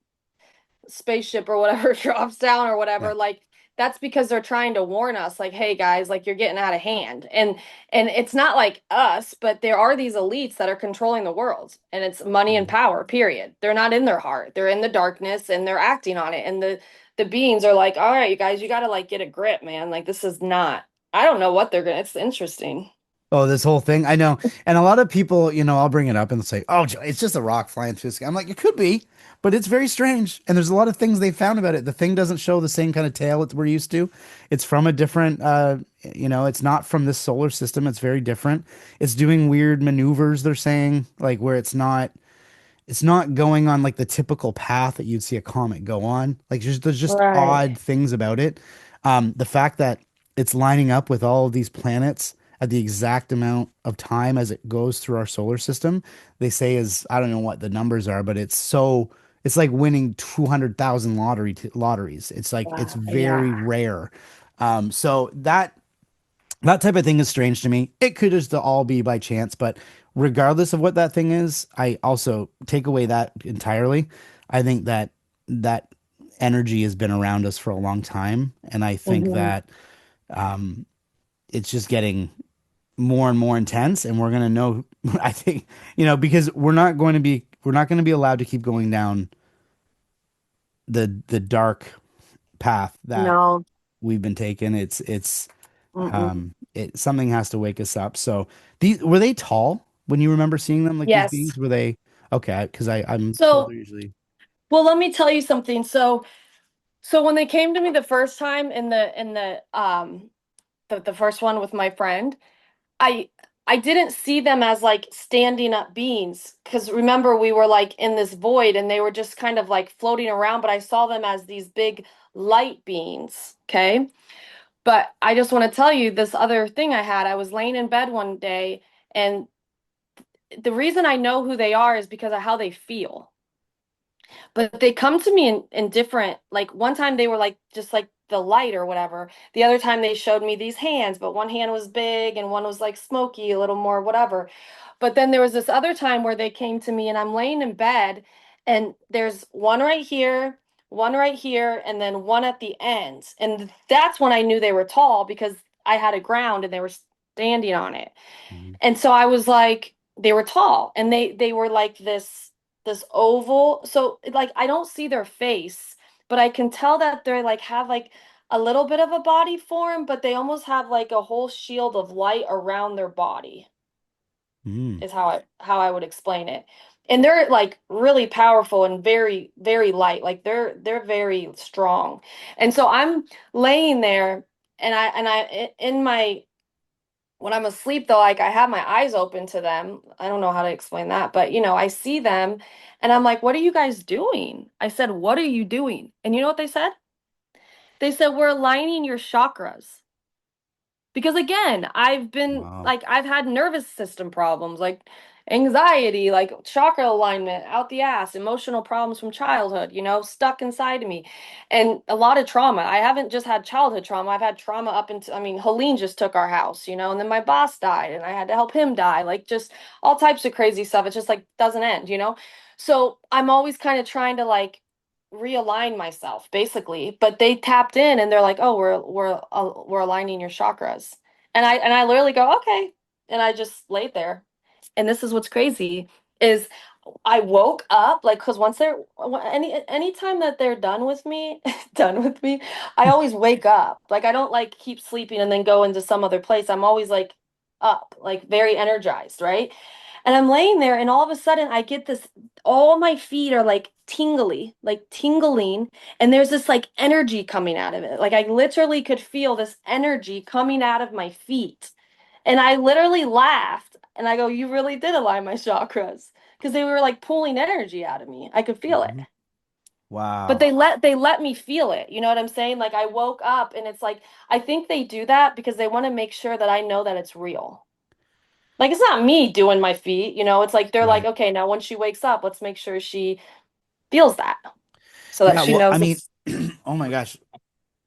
spaceship or whatever drops down or yeah, whatever, like that's because they're trying to warn us, like, hey guys, like you're getting out of hand. And it's not like us, but there are these elites that are controlling the world, and it's money and mhm. power, period. They're not in their heart. They're in the darkness and they're acting on it. And the beings are like, all right, you guys, you gotta like get a grip, man. Like this is not, I don't know what they're gonna, it's interesting. Oh, this whole thing, I know, and a lot of people, I'll bring it up and say, "Oh, it's just a rock flying through the sky." I'm like, it could be, but it's very strange. And there's a lot of things they found about it. The thing doesn't show the same kind of tail that we're used to. It's from a different, it's not from this solar system. It's very different. It's doing weird maneuvers, they're saying, like where it's not going on like the typical path that you'd see a comet go on. Like there's just Right. odd things about it. The fact that it's lining up with all of these planets at the exact amount of time as it goes through our solar system, they say is, I don't know what the numbers are, but it's like winning 200,000 lotteries. It's like it's Wow. very Yeah. rare. So that type of thing is strange to me. It could just all be by chance, but regardless of what that thing is, I also take away that entirely. I think that that energy has been around us for a long time, and I think Hmm. that um, it's just getting more and more intense, and we're gonna know. I think because we're not going to be allowed to keep going down the dark path that No. we've been taking. It's Mm-mm. something has to wake us up. So these were they tall when you remember seeing them like these Yes. beings? Were they okay? Because I'm told they're So, usually well, let me tell you something. So when they came to me the first time in the first one with my friend, I I didn't see them as like standing up beings because remember we were like in this void and they were just kind of like floating around, but I saw them as these big light beings. Okay. But I just want to tell you this other thing I had. I was laying in bed one day, and the reason I know who they are is because of how they feel. But they come to me in different, like one time they were like just like the light or whatever. The other time they showed me these hands, but one hand was big and one was like smoky, a little more whatever. But then there was this other time where they came to me and I'm laying in bed and there's one right here, and then one at the end. And that's when I knew they were tall because I had a ground and they were standing on it. Mhm. And so I was like, they were tall and they were like this oval. So like I don't see their face, but I can tell that they're like have like a little bit of a body form, but they almost have like a whole shield of light around their body Mm. is how I would explain it. And they're like really powerful and very very light. Like they're very strong. And so I'm laying there and I in my when I'm asleep though, like I have my eyes open to them. I don't know how to explain that, but I see them and I'm like, "What are you guys doing?" I said, "What are you doing?" And you know what they said? They said, "We're aligning your chakras." Because again, I've been Wow. like I've had nervous system problems, like anxiety, like chakra alignment out the ass, emotional problems from childhood, stuck inside of me. And a lot of trauma. I haven't just had childhood trauma. I've had trauma up into I mean, Helene just took our house, and then my boss died and I had to help him die. Like just all types of crazy stuff. It just like doesn't end. So I'm always kind of trying to like realign myself basically, but they tapped in and they're like, "Oh, we're aligning your chakras." And I literally go, "Okay." And I just laid there. And this is what's crazy is I woke up like cuz once they're anytime that they're done with me, done with me, I always wake up. Like I don't like keep sleeping and then go into some other place. I'm always like up, like very energized, right? And I'm laying there, and all of a sudden, I get this all my feet are like tingly, like tingling, and there's this like energy coming out of it. Like I literally could feel this energy coming out of my feet. And I literally laughed and I go, "You really did align my chakras." Because they were like pulling energy out of me. I could feel it. Mhm. But Wow. they let me feel it. You know what I'm saying? Like I woke up and it's like I think they do that because they want to make sure that I know that it's real. Like it's not me doing my feet. It's like they're like, Right. okay, now when she wakes up, let's make sure she feels that so that Yeah, she well, I knows mean, it's oh my gosh.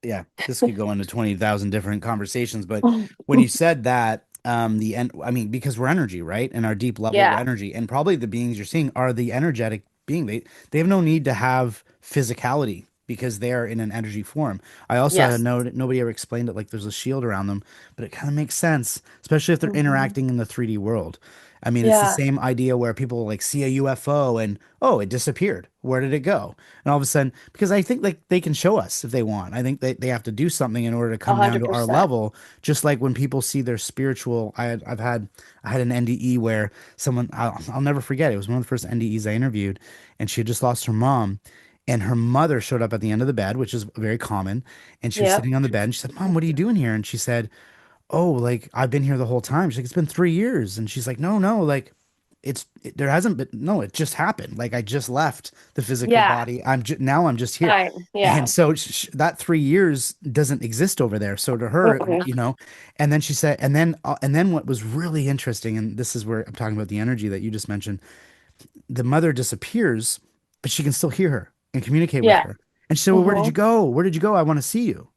Yeah, this could go into 20,000 different conversations, but when you said that, the end, I mean, because we're energy, right? And our deep level of yeah. energy, and probably the beings you're seeing are the energetic being. They have no need to have physicality because they are in an energy form. I also had a Yes. note, nobody ever explained it like there's a shield around them, but it kind of makes sense, especially if they're Mhm. interacting in the 3D world. I mean, it's the Yeah. same idea where people like see a UFO and oh, it disappeared. Where did it go? And all of a sudden, because I think like they can show us if they want. I think they have to do something in order to A come down hundred to our percent. level. Just like when people see their spiritual, I had an NDE where someone I'll never forget. It was one of the first NDEs I interviewed, and she had just lost her mom. And her mother showed up at the end of the bed, which is very common. And she was Yep. sitting on the bed and she said, "Mom, what are you doing here?" And she said, "Oh, like I've been here the whole time." She's like, "It's been 3 years." And she's like, "No, no, like there hasn't been, no, it just happened. Like I just left the physical Yeah. body. Now I'm just here." Fine. And Yeah. so that 3 years doesn't exist over there. So to her, Mm-mm. and then she said, and then what was really interesting, and this is where I'm talking about the energy that you just mentioned, the mother disappears, but she can still hear her and communicate with Yeah. her. And she said, "Well, where did you Hmm. go? Where did you go? I want to see you."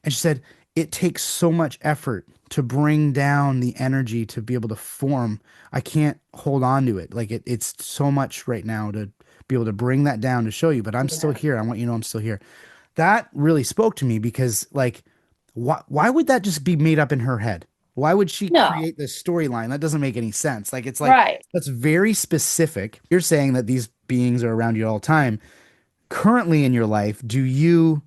And she said, it takes so much effort to bring down the energy to be able to form. I can't hold on to it. Like it's so much right now to be able to bring that down to show you, but I'm still Yeah. here. I want you to know I'm still here. That really spoke to me because like why would that just be made up in her head? Why would she No. create this storyline? That doesn't make any sense. Like it's like Right. that's very specific. You're saying that these beings are around you all the time. Currently in your life, do you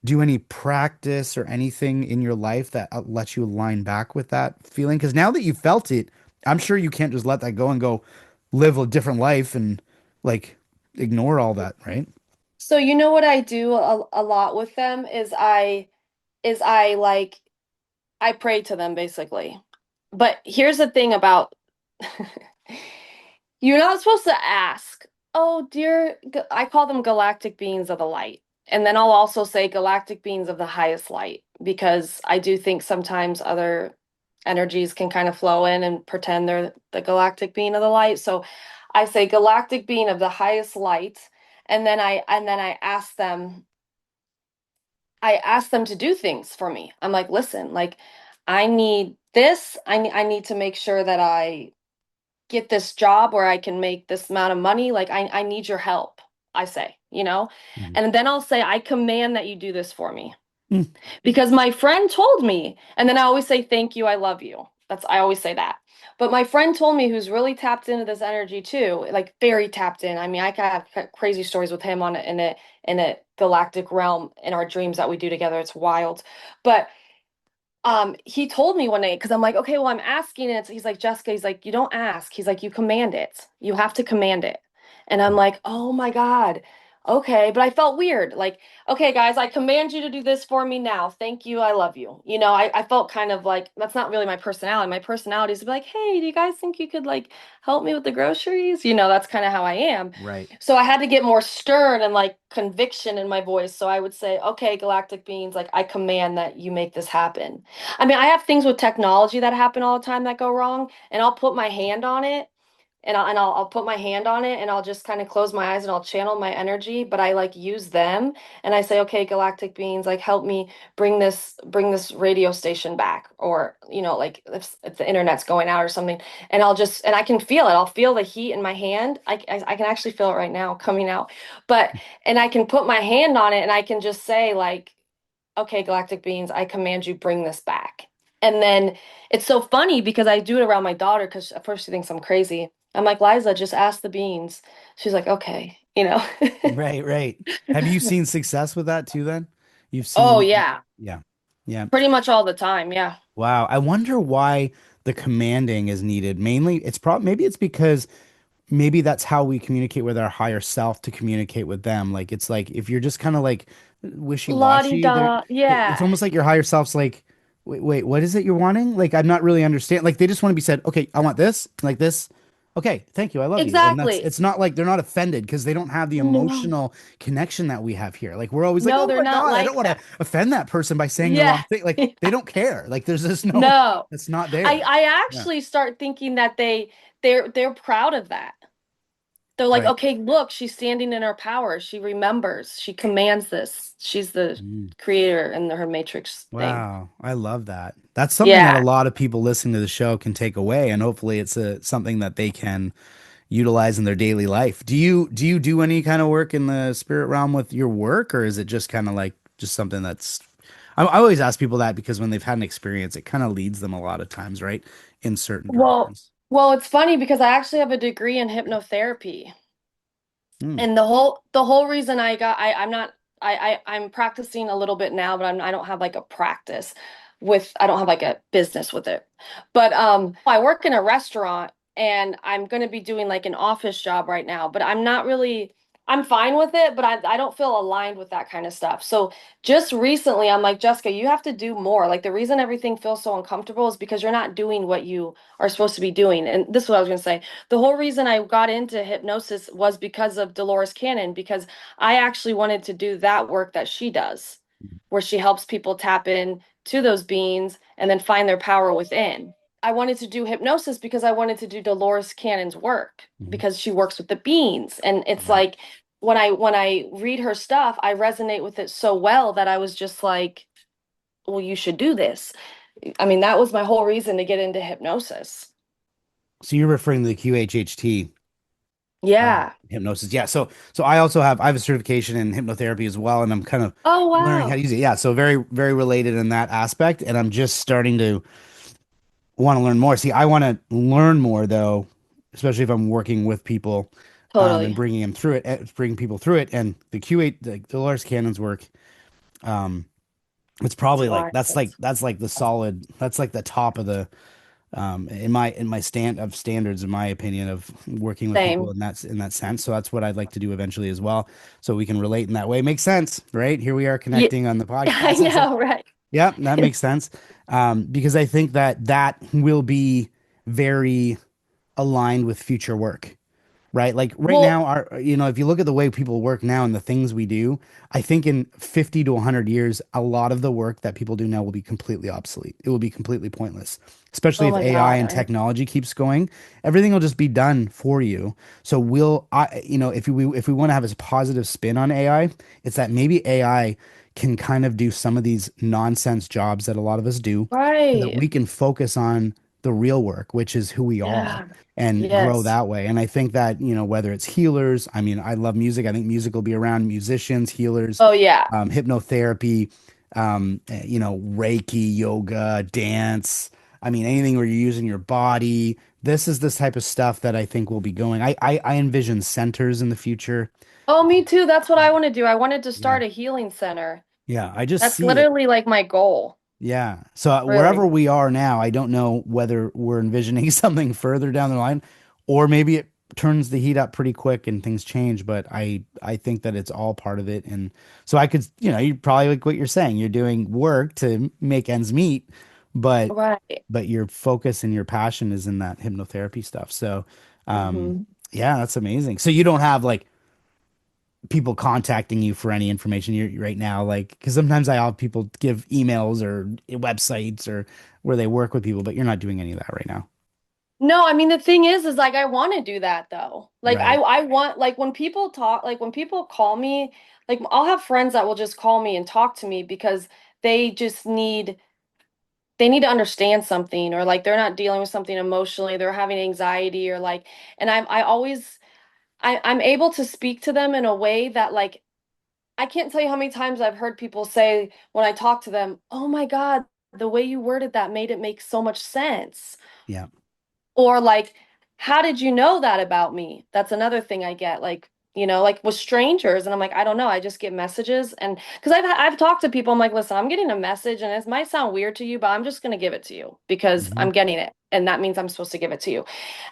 do any practice or anything in your life that lets you align back with that feeling? Because now that you felt it, I'm sure you can't just let that go and go live a different life and like ignore all that, right? So you know what I do a lot with them is I like I pray to them basically. But here's the thing about you're not supposed to ask, oh, dear, I call them galactic beings of the light. And then I'll also say galactic beings of the highest light because I do think sometimes other energies can kind of flow in and pretend they're the galactic being of the light. So I say galactic being of the highest light, and then I ask them to do things for me. I'm like, listen, like I need this. I need to make sure that I get this job where I can make this amount of money. Like I need your help, I say, you know? Mhm. And then I'll say, I command that you do this for me. Mm. Because my friend told me, and then I always say, thank you, I love you. I always say that. But my friend told me who's really tapped into this energy too, like very tapped in. I mean, I could have crazy stories with him in a galactic realm in our dreams that we do together. It's wild. But he told me one day because I'm like, okay, well, I'm asking it. He's like, Jessica, he's like, you don't ask. He's like, you command it. You have to command it. And I'm like, oh my God. Okay. But I felt weird. Like, okay, guys, I command you to do this for me now. Thank you. I love you. I felt kind of like that's not really my personality. My personality is to be like, hey, do you guys think you could like help me with the groceries? That's kind of how I am. Right. So I had to get more stern and like conviction in my voice. So I would say, okay, galactic beings, like I command that you make this happen. I mean, I have things with technology that happen all the time that go wrong, and I'll put my hand on it, and I'll put my hand on it, and I'll just kind of close my eyes and I'll channel my energy, but I like use them, and I say, okay, galactic beings, like help me bring this radio station back, or like if the internet's going out or something, and I can feel it. I'll feel the heat in my hand. I can actually feel it right now coming out, but and I can put my hand on it, and I can just say like okay, galactic beings, I command you bring this back. And then it's so funny because I do it around my daughter because at first she thinks I'm crazy. I'm like, Liza, just ask the beans. She's like, okay. Right, right. Have you seen success with that too then? You've Oh seen, yeah, yeah. Yeah. pretty much all the time. Yeah. Wow. I wonder why the commanding is needed. Mainly, it's probably maybe it's because maybe that's how we communicate with our higher self to communicate with them. Like it's like if you're just kind of like wishy-washy, there La-di-da. it's Yeah. almost like your higher self's like, wait, what is it you're wanting? Like I'm not really understand. Like they just want to be said, okay, I want this, like this. Okay, thank you, I love you. And that's Exactly. it's not like they're not offended because they don't have the No. emotional connection that we have here. Like we're always like, No, oh they're my not God, I don't like want to that. offend that person by saying the wrong Yeah. thing. Like they don't care. Like there's just no, No. it's not I there. I Yeah. actually start thinking that they're proud of that. They're like, Right. okay, look, she's standing in her power. She remembers. She commands this. She's the Mm. creator in her matrix thing. Wow, I love that. That's something that a Yeah. lot of people listening to the show can take away, and hopefully it's something that they can utilize in their daily life. Do you do any kind of work in the spirit realm with your work, or is it just kind of like just something that's I always ask people that because when they've had an experience, it kind of leads them a lot of times, right? In certain Well, directions. Well, it's funny because I actually have a degree in hypnotherapy. Hmm. And the whole reason I'm not I'm practicing a little bit now, but I don't have like a practice with I don't have like a business with it. But I work in a restaurant and I'm going to be doing like an office job right now, but I'm not really I'm fine with it, but I don't feel aligned with that kind of stuff. So just recently I'm like, Jessica, you have to do more. Like the reason everything feels so uncomfortable is because you're not doing what you are supposed to be doing. And this is what I was going to say. The whole reason I got into hypnosis was because of Dolores Cannon, because I actually wanted to do that work that she does, where she helps people tap in to those beings and then find their power within. I wanted to do hypnosis because I wanted to do Dolores Cannon's work Mhm. because she works with the beings. And it's Right. like when I read her stuff, I resonate with it so well that I was just like, well, you should do this. I mean, that was my whole reason to get into hypnosis. So you're referring to the QHHT Yeah. hypnosis. Yeah. So I have a certification in hypnotherapy as well, and I'm kind of Oh, learning how to wow. use it. Yeah. So very, very related in that aspect. And I'm just starting to want to learn more. See, I want to learn more though, especially if I'm working with people and Totally. bringing them through it, bringing people through it. And the Q8, the Dolores Cannon's work, um, it's It's probably like wild. that's like the solid, that's like the top of the in my standards, in my opinion, of working with people Same. in that sense. So that's what I'd like to do eventually as well, so we can relate in that way. Makes sense, right? Here we are Yeah, connecting on the I podcast. So know, right? yeah, that makes sense. Because I think that that will be very aligned with future work, right? Like right Well, now, if you look at the way people work now and the things we do, I think in 50 to 100 years, a lot of the work that people do now will be completely obsolete. It will be completely pointless, especially oh if my AI God. and technology keeps going. Everything will just be done for you. So if we want to have a positive spin on AI, it's that maybe AI can kind of do some of these nonsense jobs that a lot of us do, so that Right. we can focus on the real work, which is who we are, Yeah. and grow Yes. that way. And I think that, whether it's healers, I mean, I love music. I think music will be around, musicians, healers, Oh, yeah. hypnotherapy, Reiki, yoga, dance. I mean, anything where you're using your body. This is this type of stuff that I think will be going. I envision centers in the future. Oh, me too. That's what I want to do. I wanted to Yeah. start a healing center. Yeah. I just That's see it. literally like my goal, Yeah. So wherever really. we are now, I don't know whether we're envisioning something further down the line, or maybe it turns the heat up pretty quick and things change. But I think that it's all part of it. And so I could, you probably like what you're saying. You're doing work to make ends meet, but Right. your focus and your passion is in that hypnotherapy stuff. So, um, Hmm. yeah, that's amazing. So you don't have like people contacting you for any information you're right now, like, because sometimes I have people give emails or websites or where they work with people, but you're not doing any of that right now. No, I mean the thing is like I want to do that though. Like I Right. I want like when people talk like when people call me, like I'll have friends that will just call me and talk to me because they just need to understand something or like they're not dealing with something emotionally, they're having anxiety or like and I always I'm able to speak to them in a way that like I can't tell you how many times I've heard people say when I talk to them, "Oh my God, the way you worded that made it make so much sense." Yeah. Or like, how did you know that about me? That's another thing I get, like, like with strangers, and I'm like, I don't know. I just get messages, and because I've talked to people, I'm like, listen, I'm getting a message, and it might sound weird to you, but I'm just gonna give it to you because Hmm. I'm getting it, and that means I'm supposed to give it to you.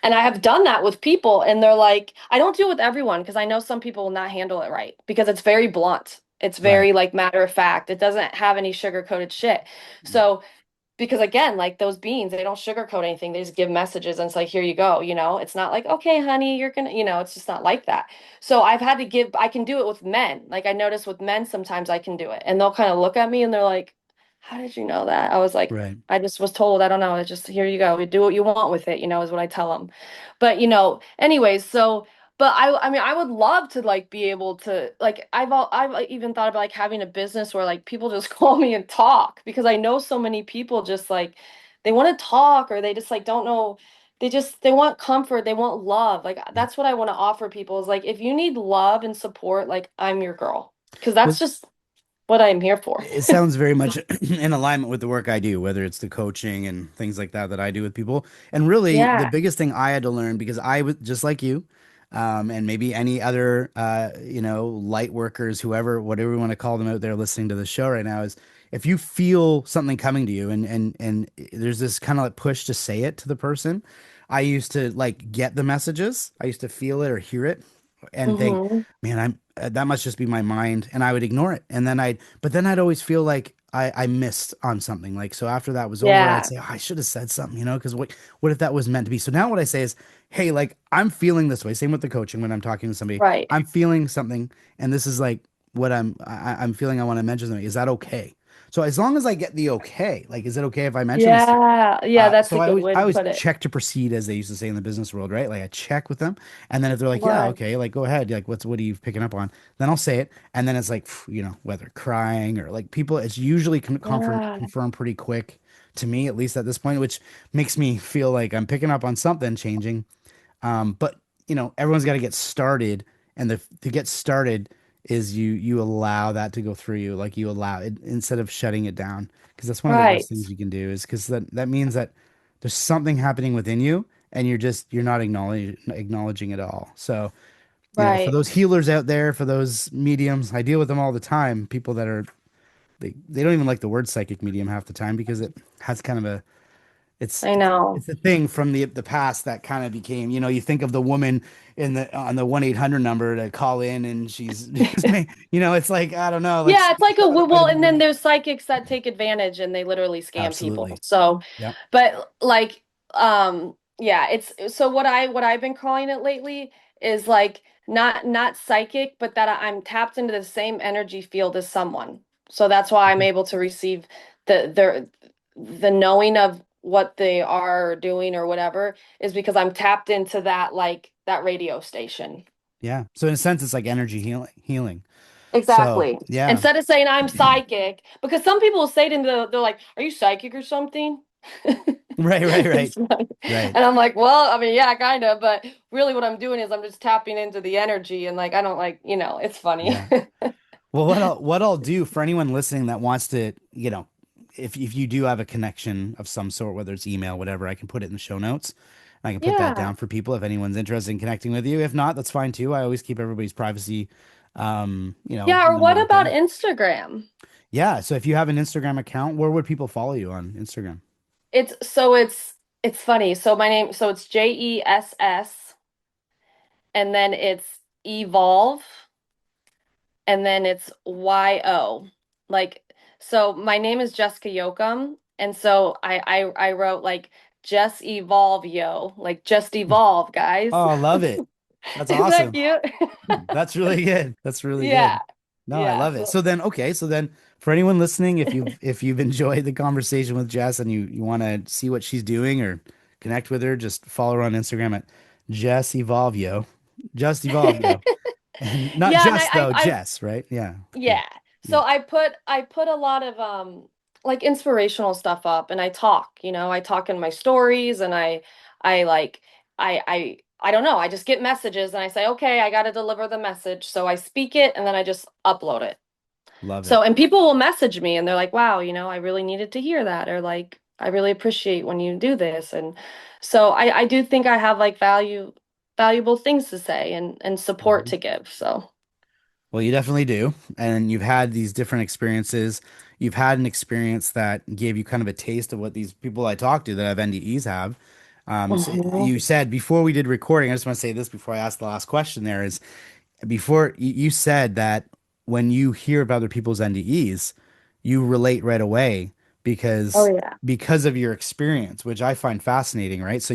And I have done that with people, and they're like, I don't do it with everyone because I know some people will not handle it right because it's very blunt. It's Right. very like matter of fact. It doesn't have any sugar-coated shit. So because again, like those beans, they don't sugarcoat anything. They just give messages and it's like, here you go, It's not like, okay, honey, you're gonna, it's just not like that. So I can do it with men. Like I notice with men sometimes I can do it. And they'll kind of look at me and they're like, how did you know that? I was like, Right. I just was told, I don't know. It's just here you go. You do what you want with it, is what I tell them. But anyways, but I mean I would love to like be able to like I've even thought about like having a business where like people just call me and talk because I know so many people just like they want to talk or they just like don't know they want comfort, they want love. Like Yeah. that's what I want to offer people is like if you need love and support, like I'm your girl. Because that's Well, just what I'm here for. It sounds very much in alignment with the work I do, whether it's the coaching and things like that that I do with people. And really, the Yeah. biggest thing I had to learn because I was just like you, and maybe any other, light workers, whoever, whatever you want to call them out there listening to the show right now, is if you feel something coming to you and there's this kind of like push to say it to the person. I used to like get the messages. I used to feel it or hear it and think, Hmm. man, I'm that must just be my mind, and I would ignore it. And then but then I'd always feel like I missed on something. Like so, after that was over, I'd Yeah. say, oh, I should have said something, because what if that was meant to be? So now what I say is, hey, like I'm feeling this way. Same with the coaching when I'm talking to somebody, Right. I'm feeling something, and this is like what I'm feeling. I want to mention something. Is that okay? So as long as I get the okay, like, is it okay if I mention this? Yeah. Yeah, that's So a I good always way I to always put it. check to proceed, as they used to say in the business world, right? Like I check with them, and then if they're like, yeah, Right. okay, like go ahead, like what are you picking up on? Then I'll say it, and then it's like, whether crying or like people, it's usually Yeah. confirmed pretty quick to me, at least at this point, which makes me feel like I'm picking up on something changing. But everyone's got to get started, and the to get started is you allow that to go through you, like you allow it instead of shutting it down, because that's one of the worst Right. things you can do, is because that means that there's something happening within you, and you're not acknowledging it all. So, for Right. those healers out there, for those mediums, I deal with them all the time. People that are they don't even like the word psychic medium half the time because it has kind of a it's I it's know. it's a thing from the past that kind of became, you think of the woman in the on the 1-800 number to call in, and she's just it's like, I don't know, like Yeah, it's somebody like a thought it might well, have and been then me. there's psychics that take advantage and they literally scam people. Absolutely. So, Yep. but like, yeah, it's so what I've been calling it lately is like not psychic, but that I'm tapped into the same energy field as someone. So that's why I'm able to receive the the knowing of what they are doing or whatever is because I'm tapped into that like that radio station. Yeah. So in a sense, it's like energy healing. So Exactly. yeah. Instead of saying I'm psychic, because some people will say it and they're like, "Are you psychic or something?" Right, right, right, It's like, right. and I'm like, "Well, I mean, yeah, kind of, but really what I'm doing is I'm just tapping into the energy and like I don't like, it's funny." Yeah. Well, what I'll do for anyone listening that wants to, if you do have a connection of some sort, whether it's email, whatever, I can put it in the show notes. I can put that Yeah. down for people if anyone's interested in connecting with you. If not, that's fine too. I always keep everybody's privacy, Yeah, or number what one about thing. Instagram? Yeah. So if you have an Instagram account, where would people follow you on Instagram? It's funny. So my name so it's Jess and then it's evolve and then it's YO. Like, so my name is Jessica Yocum, and so I wrote like just evolve, yo, like just evolve, guys. Oh, love it. That's Is that awesome. cute? That's really good. That's really Yeah, good. No, I yeah. love it. So, So then for anyone listening, if you've enjoyed the conversation with Jess and you want to see what she's doing or connect with her, just follow her on Instagram at Jess Evolvio. Just Evolvio. And not yeah, and just though, I Jess, right? Yeah. Yeah. yeah. Yeah. So I put a lot of like inspirational stuff up and I talk, I talk in my stories and I like I don't know, I just get messages and I say, "Okay, I got to deliver the message." So I speak it and then I just upload it. Love So it. and people will message me and they're like, "Wow, I really needed to hear that," or like, "I really appreciate when you do this." And so I do think I have like valuable things to say and support Mhm. to give. So, Well, you definitely do. And you've had these different experiences. You've had an experience that gave you kind of a taste of what these people I talk to that have NDEs have. So mhm. you said before we did recording, I just want to say this before I ask the last question there is before you said that when you hear about other people's NDEs, you relate right away Oh because yeah. because of your experience, which I find fascinating, right? So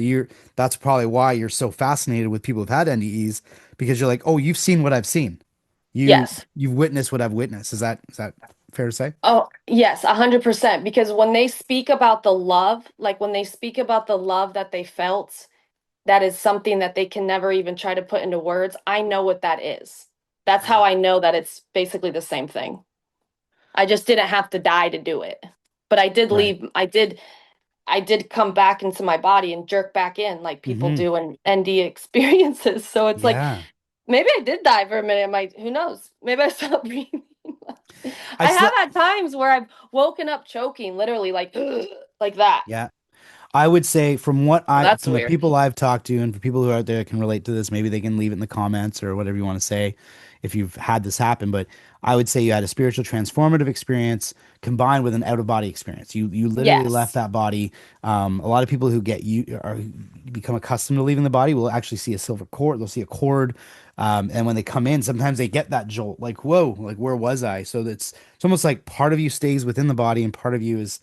that's probably why you're so fascinated with people who've had NDEs because you're like, oh, you've seen what I've seen. Yes. You've witnessed what I've witnessed. Is that fair to say? Oh, yes, 100%. Because when they speak about the love, like when they speak about the love that they felt, that is something that they can never even try to put into words. I know what that is. That's how Yeah. I know that it's basically the same thing. I just didn't have to die to do it. But I did Right. leave, I did come back into my body and jerk back in like people Hmm. do in ND experiences. So it's like Yeah. maybe I did die for a minute. Who knows? Maybe I stopped breathing. I I have still, had times where I've woken up choking, literally like like that. yeah. I would say So that's from the weird. people I've talked to and for people who are out there that can relate to this, maybe they can leave it in the comments or whatever you want to say if you've had this happen. But I would say you had a spiritual transformative experience combined with an out of body experience. You literally left Yes. that body. A lot of people who get you are become accustomed to leaving the body will actually see a silver cord. They'll see a cord. And when they come in, sometimes they get that jolt, like, whoa, like where was I? So it's almost like part of you stays within the body and part of you is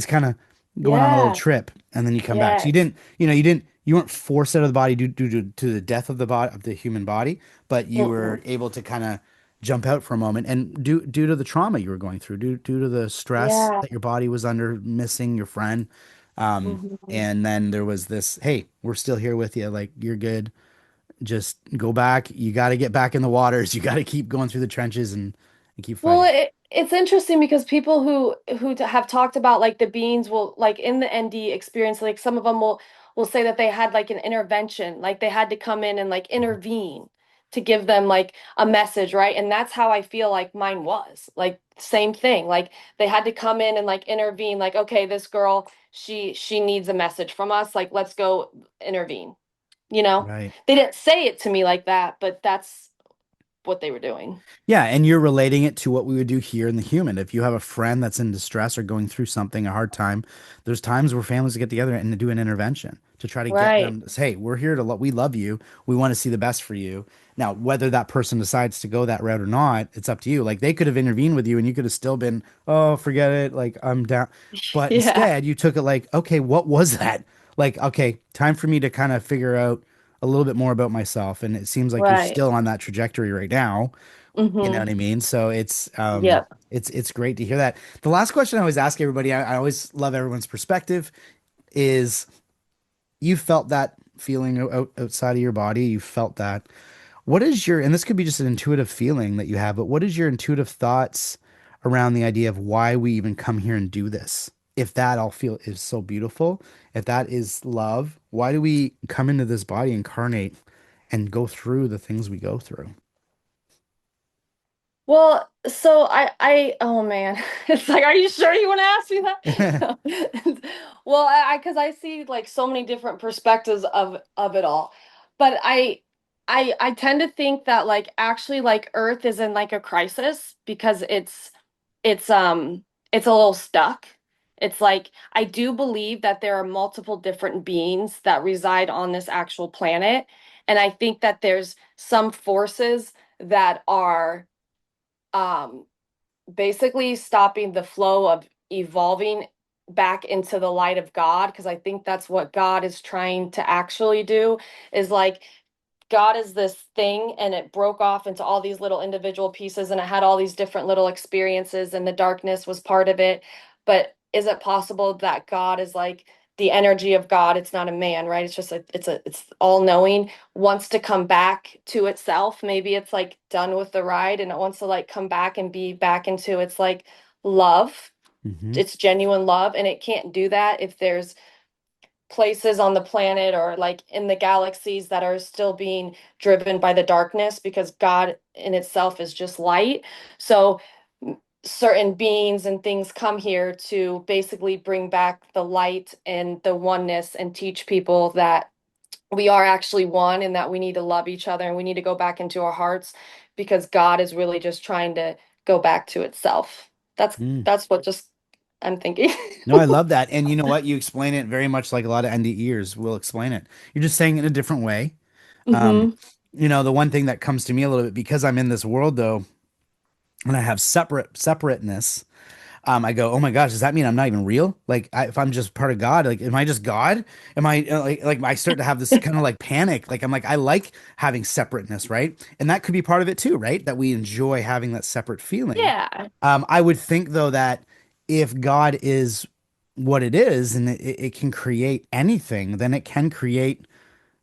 kind of going on a little Yeah. trip and then you come back. So Yes. you weren't forced out of the body due to the death of the body of the human body, but you were Mm-mm. able to kind of jump out for a moment and due to the trauma you were going through, due to the stress Yeah. that your body was under missing your friend. Hmm. And then there was this, hey, we're still here with you. Like you're good. Just go back. You got to get back in the waters. You got to keep going through the trenches and keep Well, fighting. it's interesting because people have talked about like the beings will like in the ND experience, like some of them will say that they had like an intervention, like they had to come in and like intervene to give them like a message, right? And that's how I feel like mine was. Like same thing. Like they had to come in and like intervene, like, okay, this girl, she needs a message from us. Like, let's go intervene. You know? Right. They didn't say it to me like that, but that's what they were doing. Yeah, and you're relating it to what we would do here in the human. If you have a friend that's in distress or going through something, a hard time, there's times where families get together and do an intervention to try to get Right. them to say, hey, we're here to we love you. We want to see the best for you. Now, whether that person decides to go that route or not, it's up to you. Like they could have intervened with you and you could have still been, oh, forget it. Like I'm down. But Yeah. instead, you took it like, okay, what was that? Like, okay, time for me to kind of figure out a little bit more about myself. And it seems like you're Right. still on that trajectory right now. You know what Mm-hmm. I mean? So Yep. it's great to hear that. The last question I always ask everybody, I always love everyone's perspective, is you felt that feeling outside of your body, you felt that. What is your, and this could be just an intuitive feeling that you have, but what is your intuitive thoughts around the idea of why we even come here and do this? If that all feel is so beautiful, if that is love, why do we come into this body, incarnate, and go through the things we go through? Well, so oh man, it's like, are you sure you want to ask me that? Well, because I see like so many different perspectives of it all, but I tend to think that like actually like Earth is in like a crisis because it's it's a little stuck. It's like I do believe that there are multiple different beings that reside on this actual planet, and I think that there's some forces that are um basically stopping the flow of evolving back into the light of God, because I think that's what God is trying to actually do, is like God is this thing and it broke off into all these little individual pieces and it had all these different little experiences and the darkness was part of it. But is it possible that God is like the energy of God? It's not a man, right? It's just it's all knowing, wants to come back to itself. Maybe it's like done with the ride and it wants to like come back and be back into its like love. Hmm. It's genuine love and it can't do that if there's places on the planet or like in the galaxies that are still being driven by the darkness, because God in itself is just light. So certain beings and things come here to basically bring back the light and the oneness and teach people that we are actually one and that we need to love each other and we need to go back into our hearts, because God is really just trying to go back to itself. That's what just I'm thinking. No, I love that. And you know what? You explain it very much like a lot of NDEers will explain it. You're just saying it in a different way. Um, Hmm. the one thing that comes to me a little bit because I'm in this world though, and I have separateness, I go, oh my gosh, does that mean I'm not even real? Like, if I'm just part of God, like, am I just God? Am I like I start to have this kind of like panic? Like, I'm like, I like having separateness, right? And that could be part of it too, right? That we enjoy having that separate feeling. Yeah. I would think though that if God is what it is and it can create anything, then it can create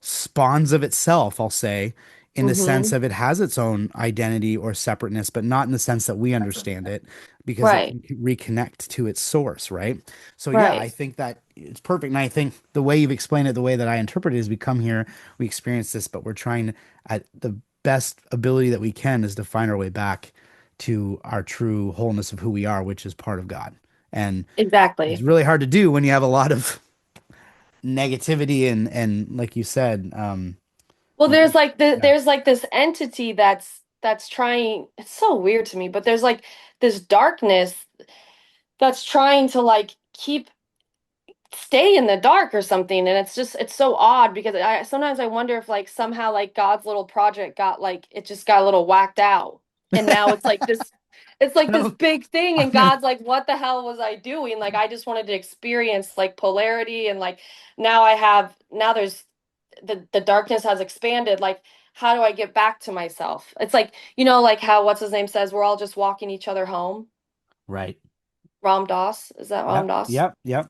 spawns of itself, I'll say, in the sense Hmm. of it has its own identity or separateness, but not in the sense that we understand it because it Right. can reconnect to its source, right? So, yeah, I Right. think that it's perfect. And I think the way you've explained it, the way that I interpret it is we come here, we experience this, but we're trying at the best ability that we can is to find our way back to our true wholeness of who we are, which is part of God. And it's Exactly. really hard to do when you have a lot of negativity and like you said, Well, y- yeah, there's like this entity that's trying, it's so weird to me, but there's like this darkness that's trying to like keep stay in the dark or something, and it's so odd because I sometimes I wonder if like somehow like God's little project got like it just got a little whacked out, and now it's like this no, big thing, I'm and gonna God's like, what the hell was I doing? Like I just wanted to experience like polarity, and like now there's the darkness has expanded. Like how do I get back to myself? It's like, like how what's his name says we're all just walking each other home. right. Ram Dass, is that Ram Yep, Dass? yep, yep.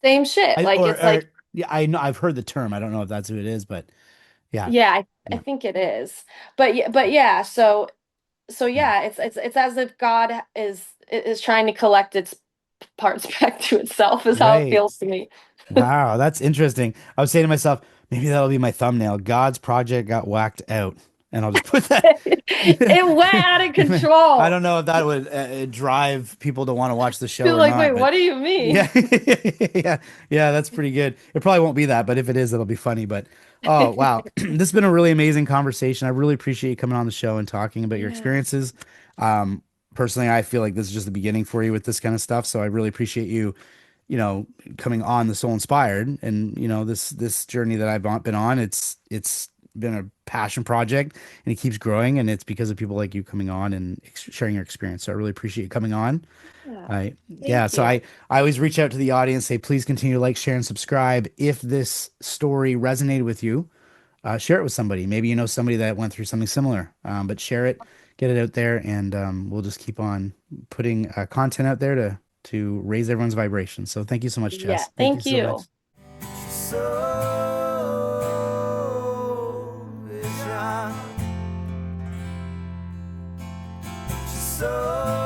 Same shit. I Like it's or like, yeah, I know I've heard the term. I don't know if that's who it is, but yeah, yeah, I yeah, think it is. But yeah, so yeah. yeah, it's as if God is trying to collect its parts back to itself, is how it Right. feels to me. Wow, that's interesting. I was saying to myself, maybe that'll be my thumbnail. God's project got whacked out, and I'll just put that. It went out of I control. don't know if that would drive people to want to watch the show You're or like, not, wait, but what do you yeah, mean? yeah, yeah, that's pretty good. It probably won't be that, but if it is, it'll be funny. But oh, wow, this has been a really amazing conversation. I really appreciate you coming on the show and talking about your Yeah. experiences. Um, Personally, I feel like this is just the beginning for you with this kind of stuff, so I really appreciate you, coming on the Soul Inspired, and this journey that been on. It's been a passion project, and it keeps growing, and it's because of people like you coming on and sharing your experience. So I really appreciate you coming on. Yeah. I Yeah, Thank so you. I always reach out to the audience, say please continue to like, share, and subscribe. If this story resonated with you, share it with somebody. Maybe you know somebody that went through something similar. But share it, get it out there, and we'll just keep on putting content out there to raise everyone's vibration. So thank you so much, Yeah, Jess. Thank you thank so much. you. So is young. So